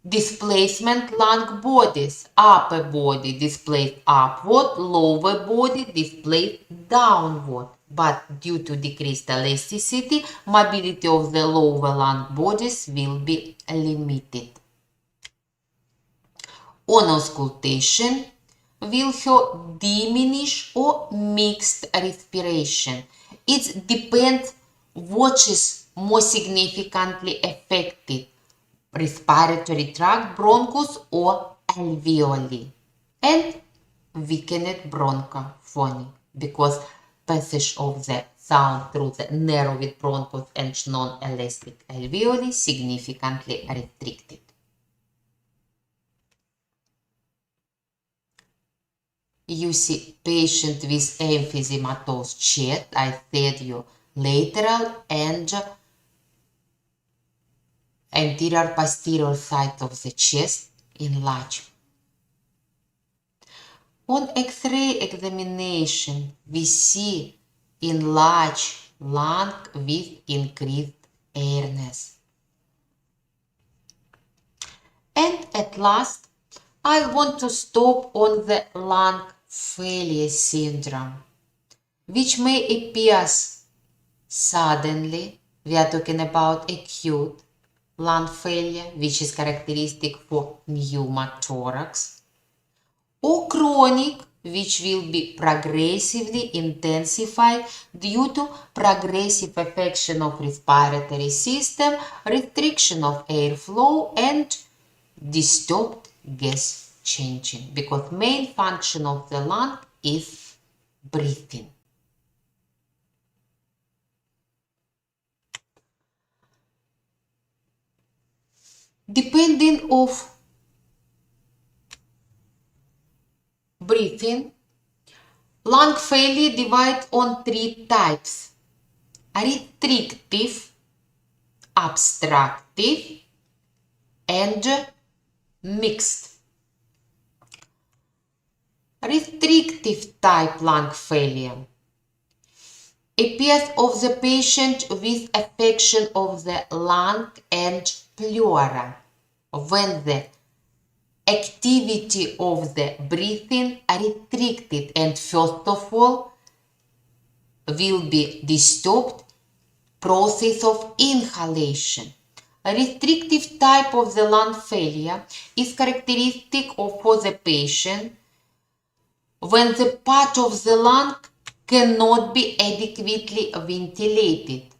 displacement lung bodies, upper body displaced upward, lower body displaced downward. But due to decreased elasticity, mobility of the lower lung bodies will be limited. On auscultation, we'll hear diminished or mixed respiration. It depends what is more significantly affected, respiratory tract, bronchus or alveoli, and weakened bronchophony because passage of the sound through the narrowed bronchus and non-elastic alveoli significantly restricted. You see patient with emphysematous chest, I said you lateral and anterior posterior side of the chest enlarged. On X-ray examination, we see enlarged lung with increased airness. And at last, I want to stop on the lung failure syndrome, which may appear suddenly. We are talking about acute lung failure, which is characteristic for pneumothorax, or chronic, which will be progressively intensified due to progressive affection of respiratory system, restriction of airflow, and disturbed gas changing, because main function of the lung is breathing. Depending of breathing, lung failure divides on 3 types: restrictive, obstructive, and mixed. Restrictive type lung failure appears of the patient with affection of the lung and pleura, when the activity of the breathing are restricted, and first of all will be disturbed process of inhalation. A restrictive type of the lung failure is characteristic for the patient when the part of the lung cannot be adequately ventilated.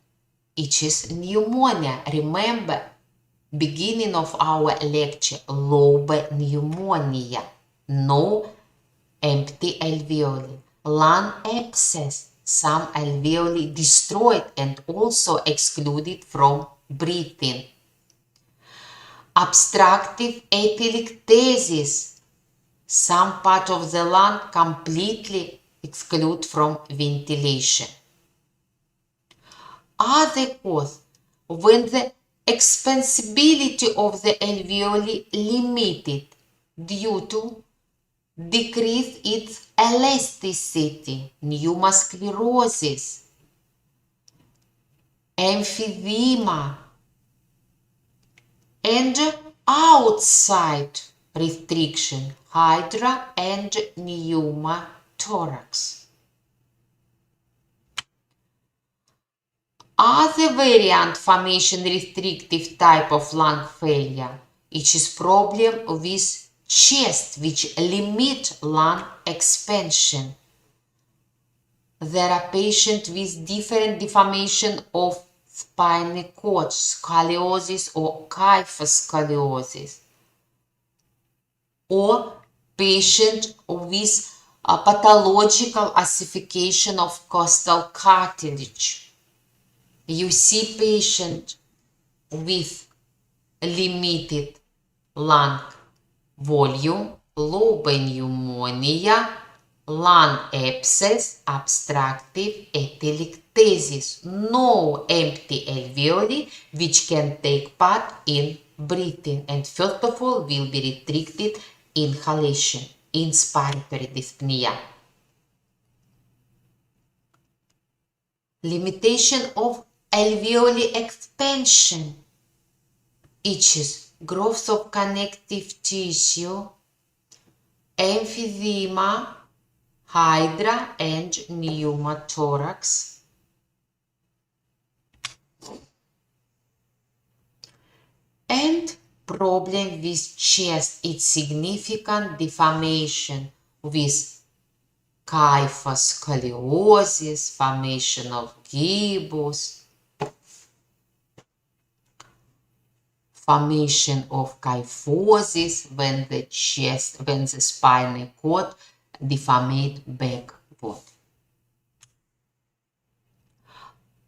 It is pneumonia. Remember, beginning of our lecture, lobe pneumonia, no empty alveoli, lung abscess, some alveoli destroyed and also excluded from breathing. Obstructive Athylic Thesis, some part of the lung completely exclude from ventilation. Other cause, when the expansibility of the alveoli limited due to decrease its elasticity, pneumosclerosis, emphysema, and outside restriction, hydra and pneumothorax. Other variant formation restrictive type of lung failure, it is problem with chest which limit lung expansion. There are patients with different deformation of spinal cord, scoliosis or kyphoscoliosis, or patient with a pathological ossification of costal cartilage. You see patient with limited lung volume, lobe pneumonia, lung abscess, obstructive Athylic Thesis, no empty alveoli which can take part in breathing, and first of all will be restricted inhalation, inspiratory dyspnea. Limitation of alveoli expansion, itches, growth of connective tissue, emphysema, hydra and pneumothorax. And problem with chest, its significant deformation with kyphoscoliosis, formation of gibbous, formation of kyphosis when the spinal cord deformate backward.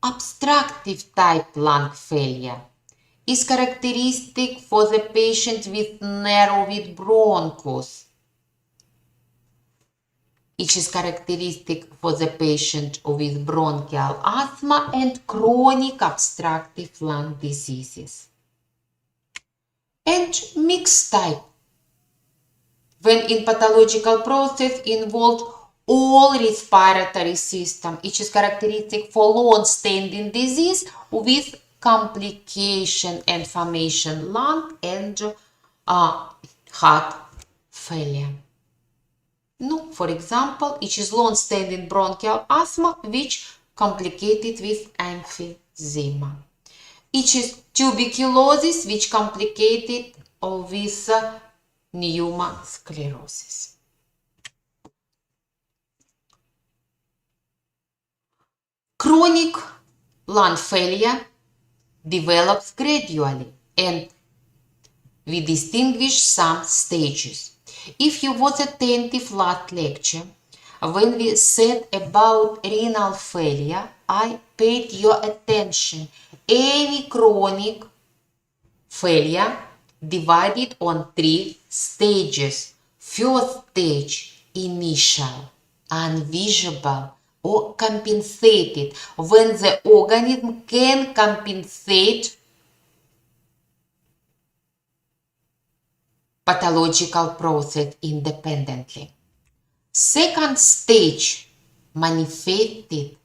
Obstructive type lung failure is characteristic for the patient with narrowed bronchus. It is characteristic for the patient with bronchial asthma and chronic obstructive lung diseases. And mixed type, when in pathological process involved all respiratory system. It is characteristic for long-standing disease with complication and formation lung and heart failure. No, for example, it is long-standing bronchial asthma, which complicated with emphysema. It is tuberculosis, which complicated with pneumosclerosis. Chronic lung failure develops gradually, and we distinguish some stages. If you was attentive last lecture, when we said about renal failure, I paid your attention. Any chronic failure divided on 3 stages. First stage, initial, invisible or compensated, when the organism can compensate pathological process independently. Second stage, manifested,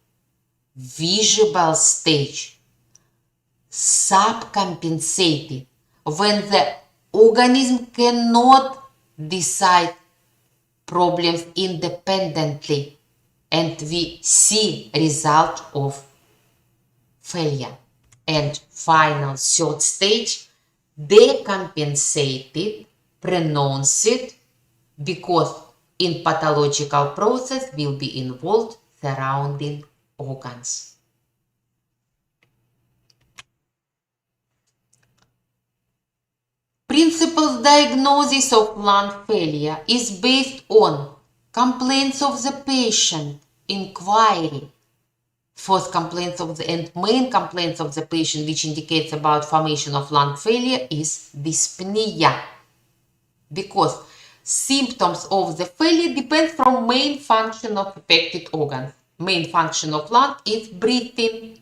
visible stage, subcompensated, when the organism cannot decide problems independently and we see result of failure. And final third stage, decompensated, pronounced, because in pathological process will be involved surrounding organs. Principal diagnosis of lung failure is based on complaints of the patient, inquiry, first complaints of the and main complaints of the patient, which indicates about formation of lung failure, is dyspnea, because symptoms of the failure depend from main function of affected organs. Main function of lung is breathing.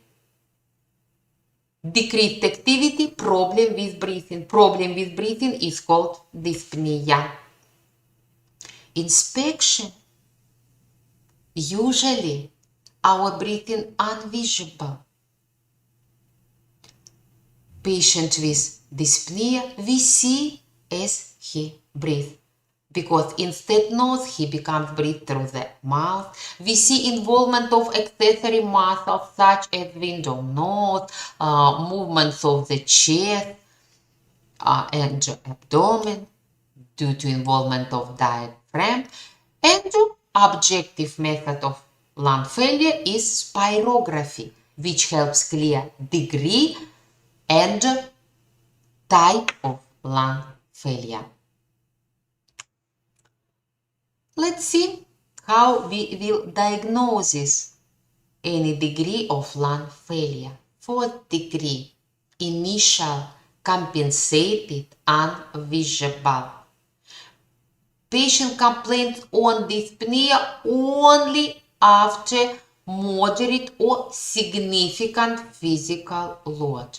Decreased activity, problem with breathing. Problem with breathing is called dyspnea. Inspection. Usually, our breathing invisible. Patient with dyspnea, we see as he breathes, because instead nose he becomes breathe through the mouth. We see involvement of accessory muscles such as window nose, movements of the chest and abdomen due to involvement of diaphragm. And objective method of lung failure is spirography, which helps clear degree and type of lung failure. Let's see how we will diagnose any degree of lung failure. Fourth degree, initial, compensated, invisible. Patient complains on dyspnea only after moderate or significant physical load.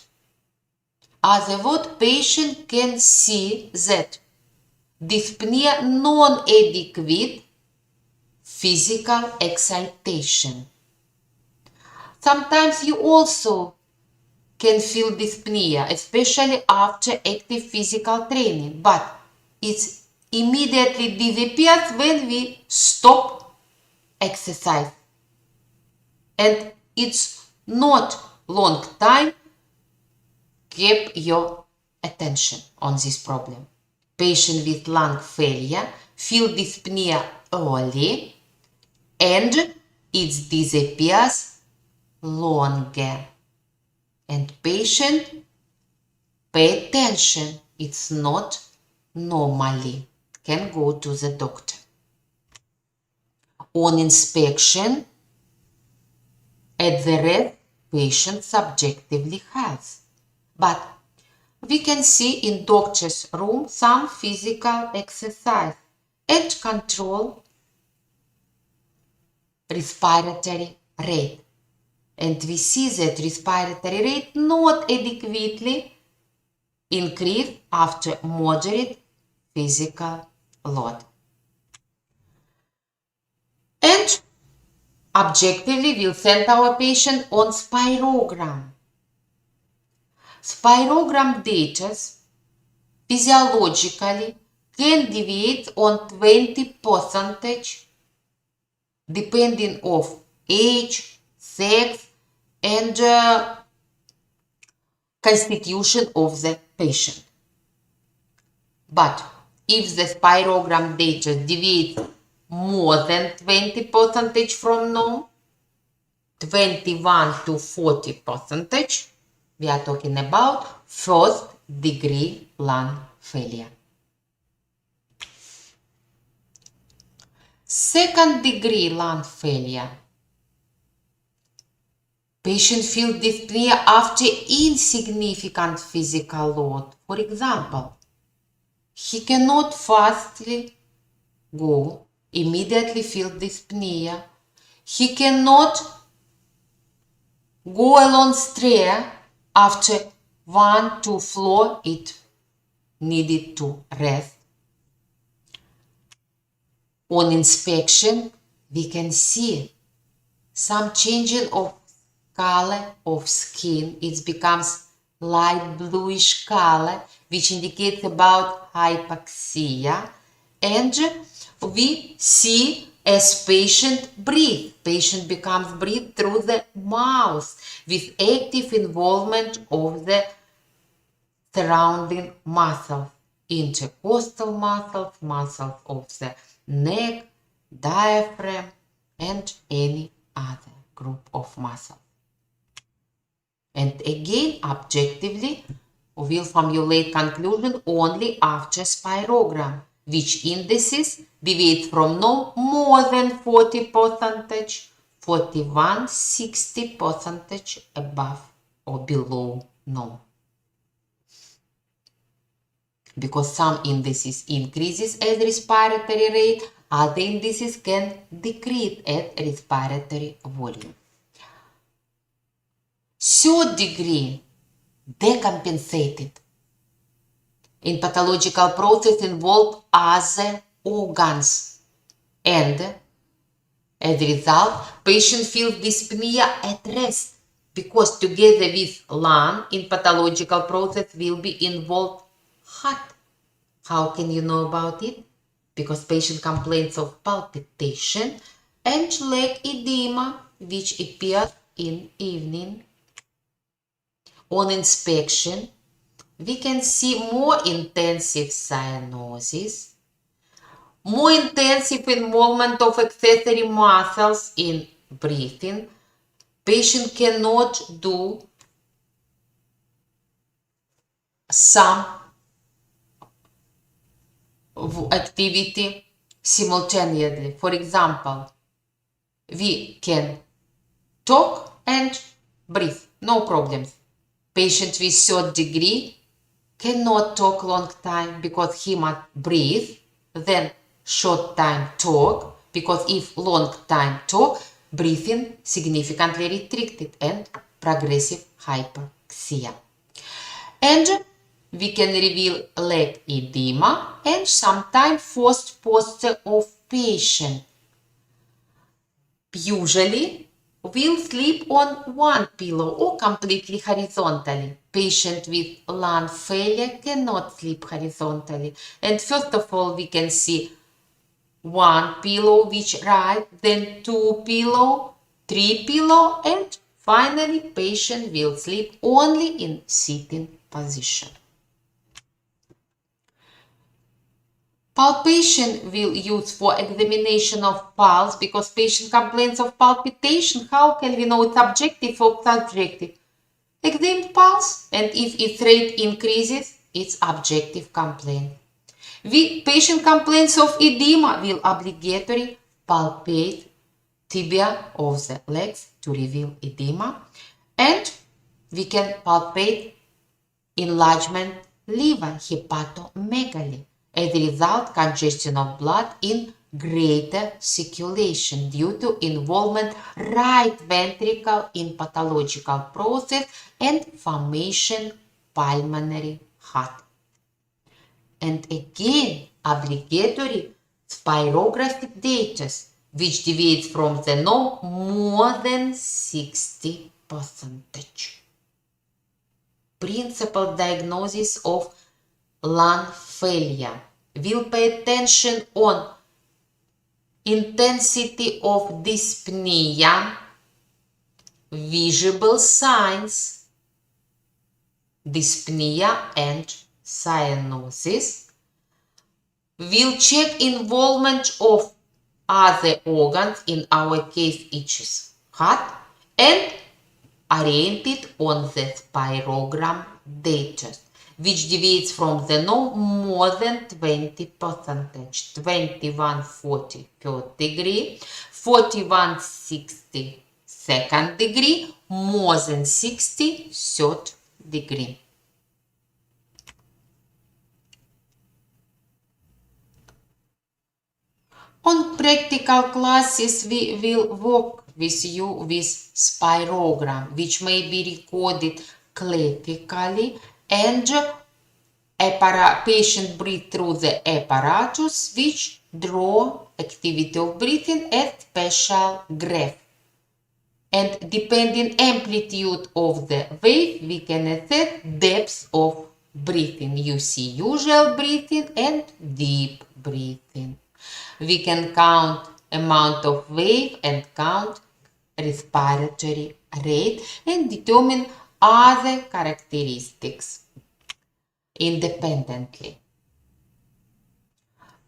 Otherwise, patient can see that dyspnea non-adequate physical excitation. Sometimes you also can feel dyspnea, especially after active physical training, but it immediately disappears when we stop exercise. And it's not long time. Keep your attention on this problem. Patient with lung failure feel dyspnea early and it disappears longer. And patient, pay attention, it's not normally. Can go to the doctor. On inspection, at the rest, patient subjectively has. But we can see in doctor's room some physical exercise and control respiratory rate. And we see that respiratory rate not adequately increased after moderate physical load. And objectively, we'll send our patient on spirogram. Spirogram data physiologically can deviate on 20% depending of age, sex, and constitution of the patient. But if the spirogram data deviates more than 20% from norm, 21 to 40%, we are talking about first degree lung failure. Second degree lung failure. Patient feels dyspnea after insignificant physical load. For example, he cannot fastly go, immediately feel dyspnea. He cannot go along stair after 1-2 floor, it needed to rest. On inspection, we can see some changing of color of skin. It becomes light bluish color, which indicates about hypoxia. And we see as patient breathe. Patient becomes breathe through the mouth with active involvement of the surrounding muscles, intercostal muscles, muscles of the neck, diaphragm, and any other group of muscles. And again, objectively, we'll formulate conclusion only after spirogram, which indices deviate from norm more than 40%, 41, 60% above or below norm. Because some indices increases as respiratory rate, other indices can decrease at respiratory volume. Third degree, decompensated. In pathological process involve other organs, and as a result, patient feels dyspnea at rest because together with lung in pathological process will be involved heart. How can you know about it? Because patient complains of palpitation and leg edema, which appears in evening. On inspection, we can see more intensive cyanosis, more intensive involvement of accessory muscles in breathing. Patient cannot do some activity simultaneously. For example, we can talk and breathe, no problems. Patient with third degree cannot talk long time because he must breathe, then short time talk, because if long time talk, breathing significantly restricted and progressive hypoxia. And we can reveal leg edema and sometimes first posture of patient. Usually, will sleep on one pillow or completely horizontally. Patient with lung failure cannot sleep horizontally. And first of all, we can see one pillow which right, then two pillow, three pillow, and finally patient will sleep only in sitting position. Palpation will use for examination of pulse because patient complains of palpitation. How can we know it's objective or subjective? Examine pulse, and if its rate increases, it's objective complaint. Patient complains of edema will obligatory palpate tibia of the legs to reveal edema, and we can palpate enlargement liver, hepatomegaly. As a result, congestion of blood in greater circulation due to involvement right ventricle in pathological process and formation pulmonary heart. And again, obligatory spirographic data which deviates from the norm more than 60%. Principal diagnosis of lung failure. will pay attention on intensity of dyspnea, visible signs, dyspnea and cyanosis, will check involvement of other organs, in our case each is heart, and oriented on the spirogram data, which deviates from the norm more than 20%, 21 41st degree, 41 62nd degree, more than 63rd degree. On practical classes, we will work with you with spirogram, which may be recorded classically, and patient breathe through the apparatus, which draw activity of breathing at special graph. And depending amplitude of the wave, we can assess depth of breathing. You see usual breathing and deep breathing. We can count amount of wave and count respiratory rate and determine other characteristics independently.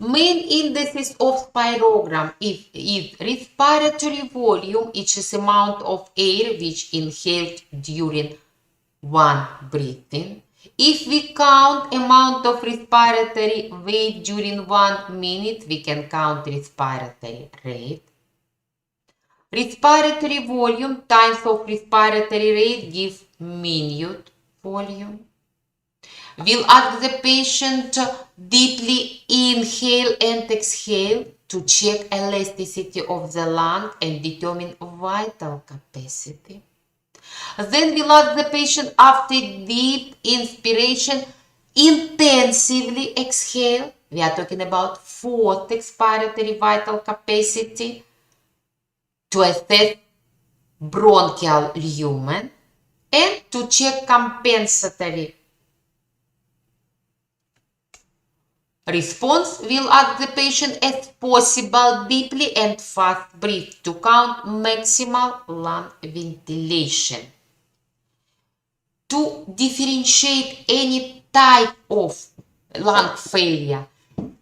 Main indices of spirogram is respiratory volume, which is amount of air which inhaled during one breathing. If we count amount of respiratory wave during 1 minute, we can count respiratory rate. Respiratory volume times of respiratory rate give minute volume. We'll ask the patient to deeply inhale and exhale to check elasticity of the lung and determine vital capacity. Then we'll ask the patient after deep inspiration, intensively exhale. We are talking about fourth expiratory vital capacity to assess bronchial lumen and to check compensatory response. We'll ask the patient as possible deeply and fast breathe to count maximal lung ventilation. To differentiate any type of lung failure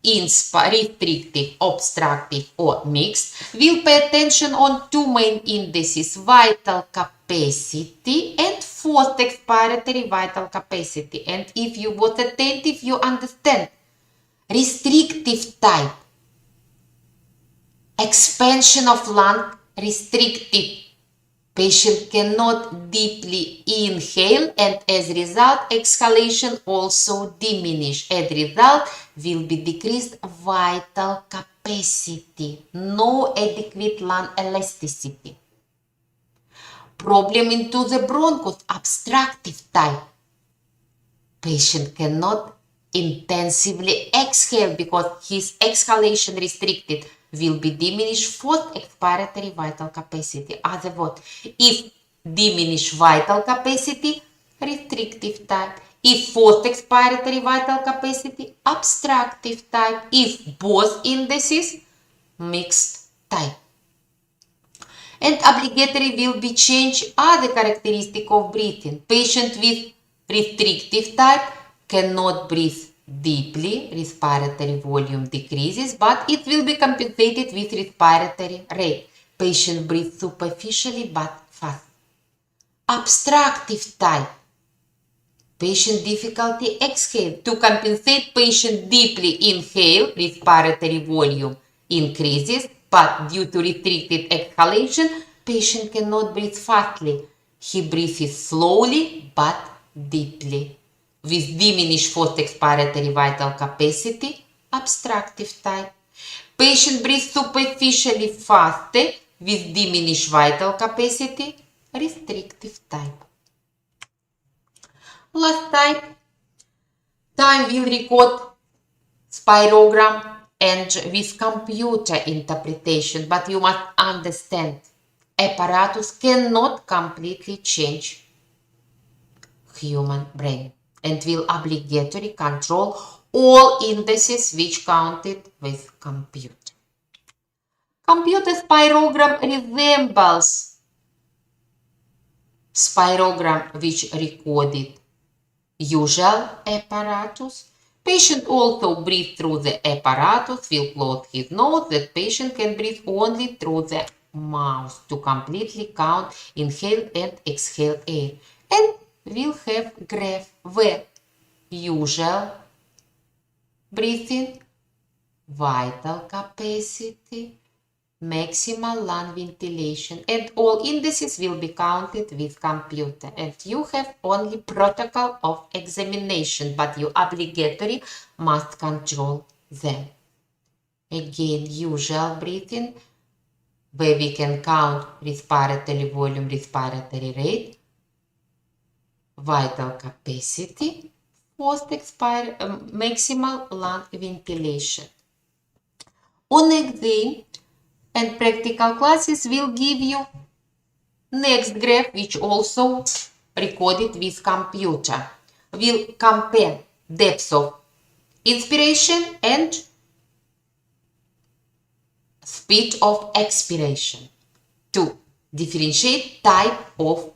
in restrictive, obstructive or mixed, we'll pay attention on two main indices, vital capacity and forced expiratory vital capacity. And if you was attentive, you understand. Restrictive type, expansion of lung, restrictive. Patient cannot deeply inhale and as a result, exhalation also diminish. As a result, will be decreased vital capacity, no adequate lung elasticity. Problem into the bronchus, obstructive type. Patient cannot intensively exhale because his exhalation restricted, will be diminished forced expiratory vital capacity. Other word, if diminish vital capacity, restrictive type. If forced expiratory vital capacity, obstructive type. If both indices, mixed type. And obligatory will be changed other characteristic of breathing. Patient with restrictive type cannot breathe deeply, respiratory volume decreases, but it will be compensated with respiratory rate. Patient breathes superficially but fast. Obstructive type. Patient difficulty exhale. To compensate, patient deeply inhale, respiratory volume increases, but due to restricted exhalation, patient cannot breathe fastly. He breathes slowly but deeply. With diminished forced expiratory vital capacity, obstructive type. Patient breathes superficially faster with diminished vital capacity, restrictive type. Last type, time will record spirogram and with computer interpretation, but you must understand, apparatus cannot completely change human brain and will obligatory control all indices which counted with computer. Computer spirogram resembles spirogram which recorded usual apparatus. Patient also breathes through the apparatus, will close his nose. That patient can breathe only through the mouth to completely count inhaled and exhaled air. And will have graph where usual breathing, vital capacity, maximal lung ventilation, and all indices will be counted with computer. And you have only protocol of examination, but you obligatory must control them. Again, usual breathing, where we can count respiratory volume, respiratory rate, vital capacity, maximal lung ventilation. On exam and practical classes will give you next graph, which also recorded with computer. We'll compare depth of inspiration and speed of expiration to differentiate type of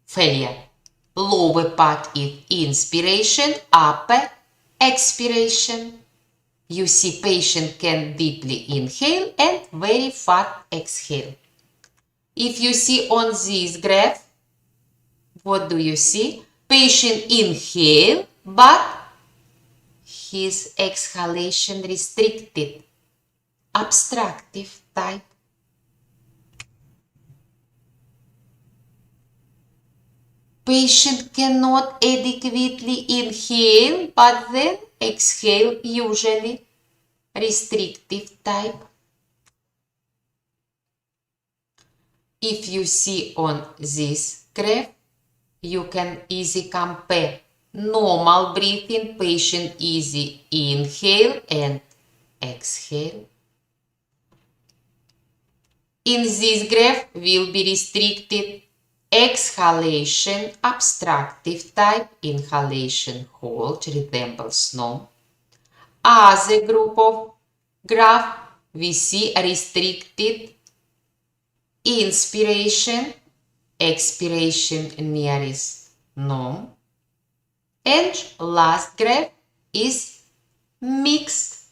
failure. Lower part is inspiration, upper expiration. You see patient can deeply inhale and very fast exhale. If you see on this graph, what do you see? Patient inhale, but his exhalation restricted, obstructive type. Patient cannot adequately inhale, but then exhale, usually restrictive type. If you see on this graph, you can easily compare normal breathing, patient easy inhale and exhale. In this graph will be restricted exhalation, obstructive type, inhalation hold, resembles no. Other group of graph, we see restricted inspiration, expiration nearest no. And last graph is mixed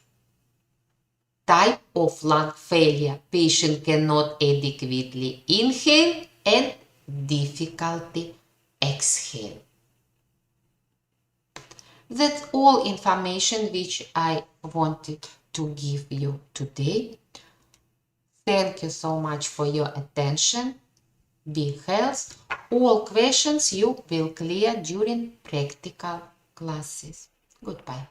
type of lung failure. Patient cannot adequately inhale and difficulty exhale. That's all information which I wanted to give you today. Thank you so much for your attention. Be healthy. All questions you will clear during practical classes. Goodbye.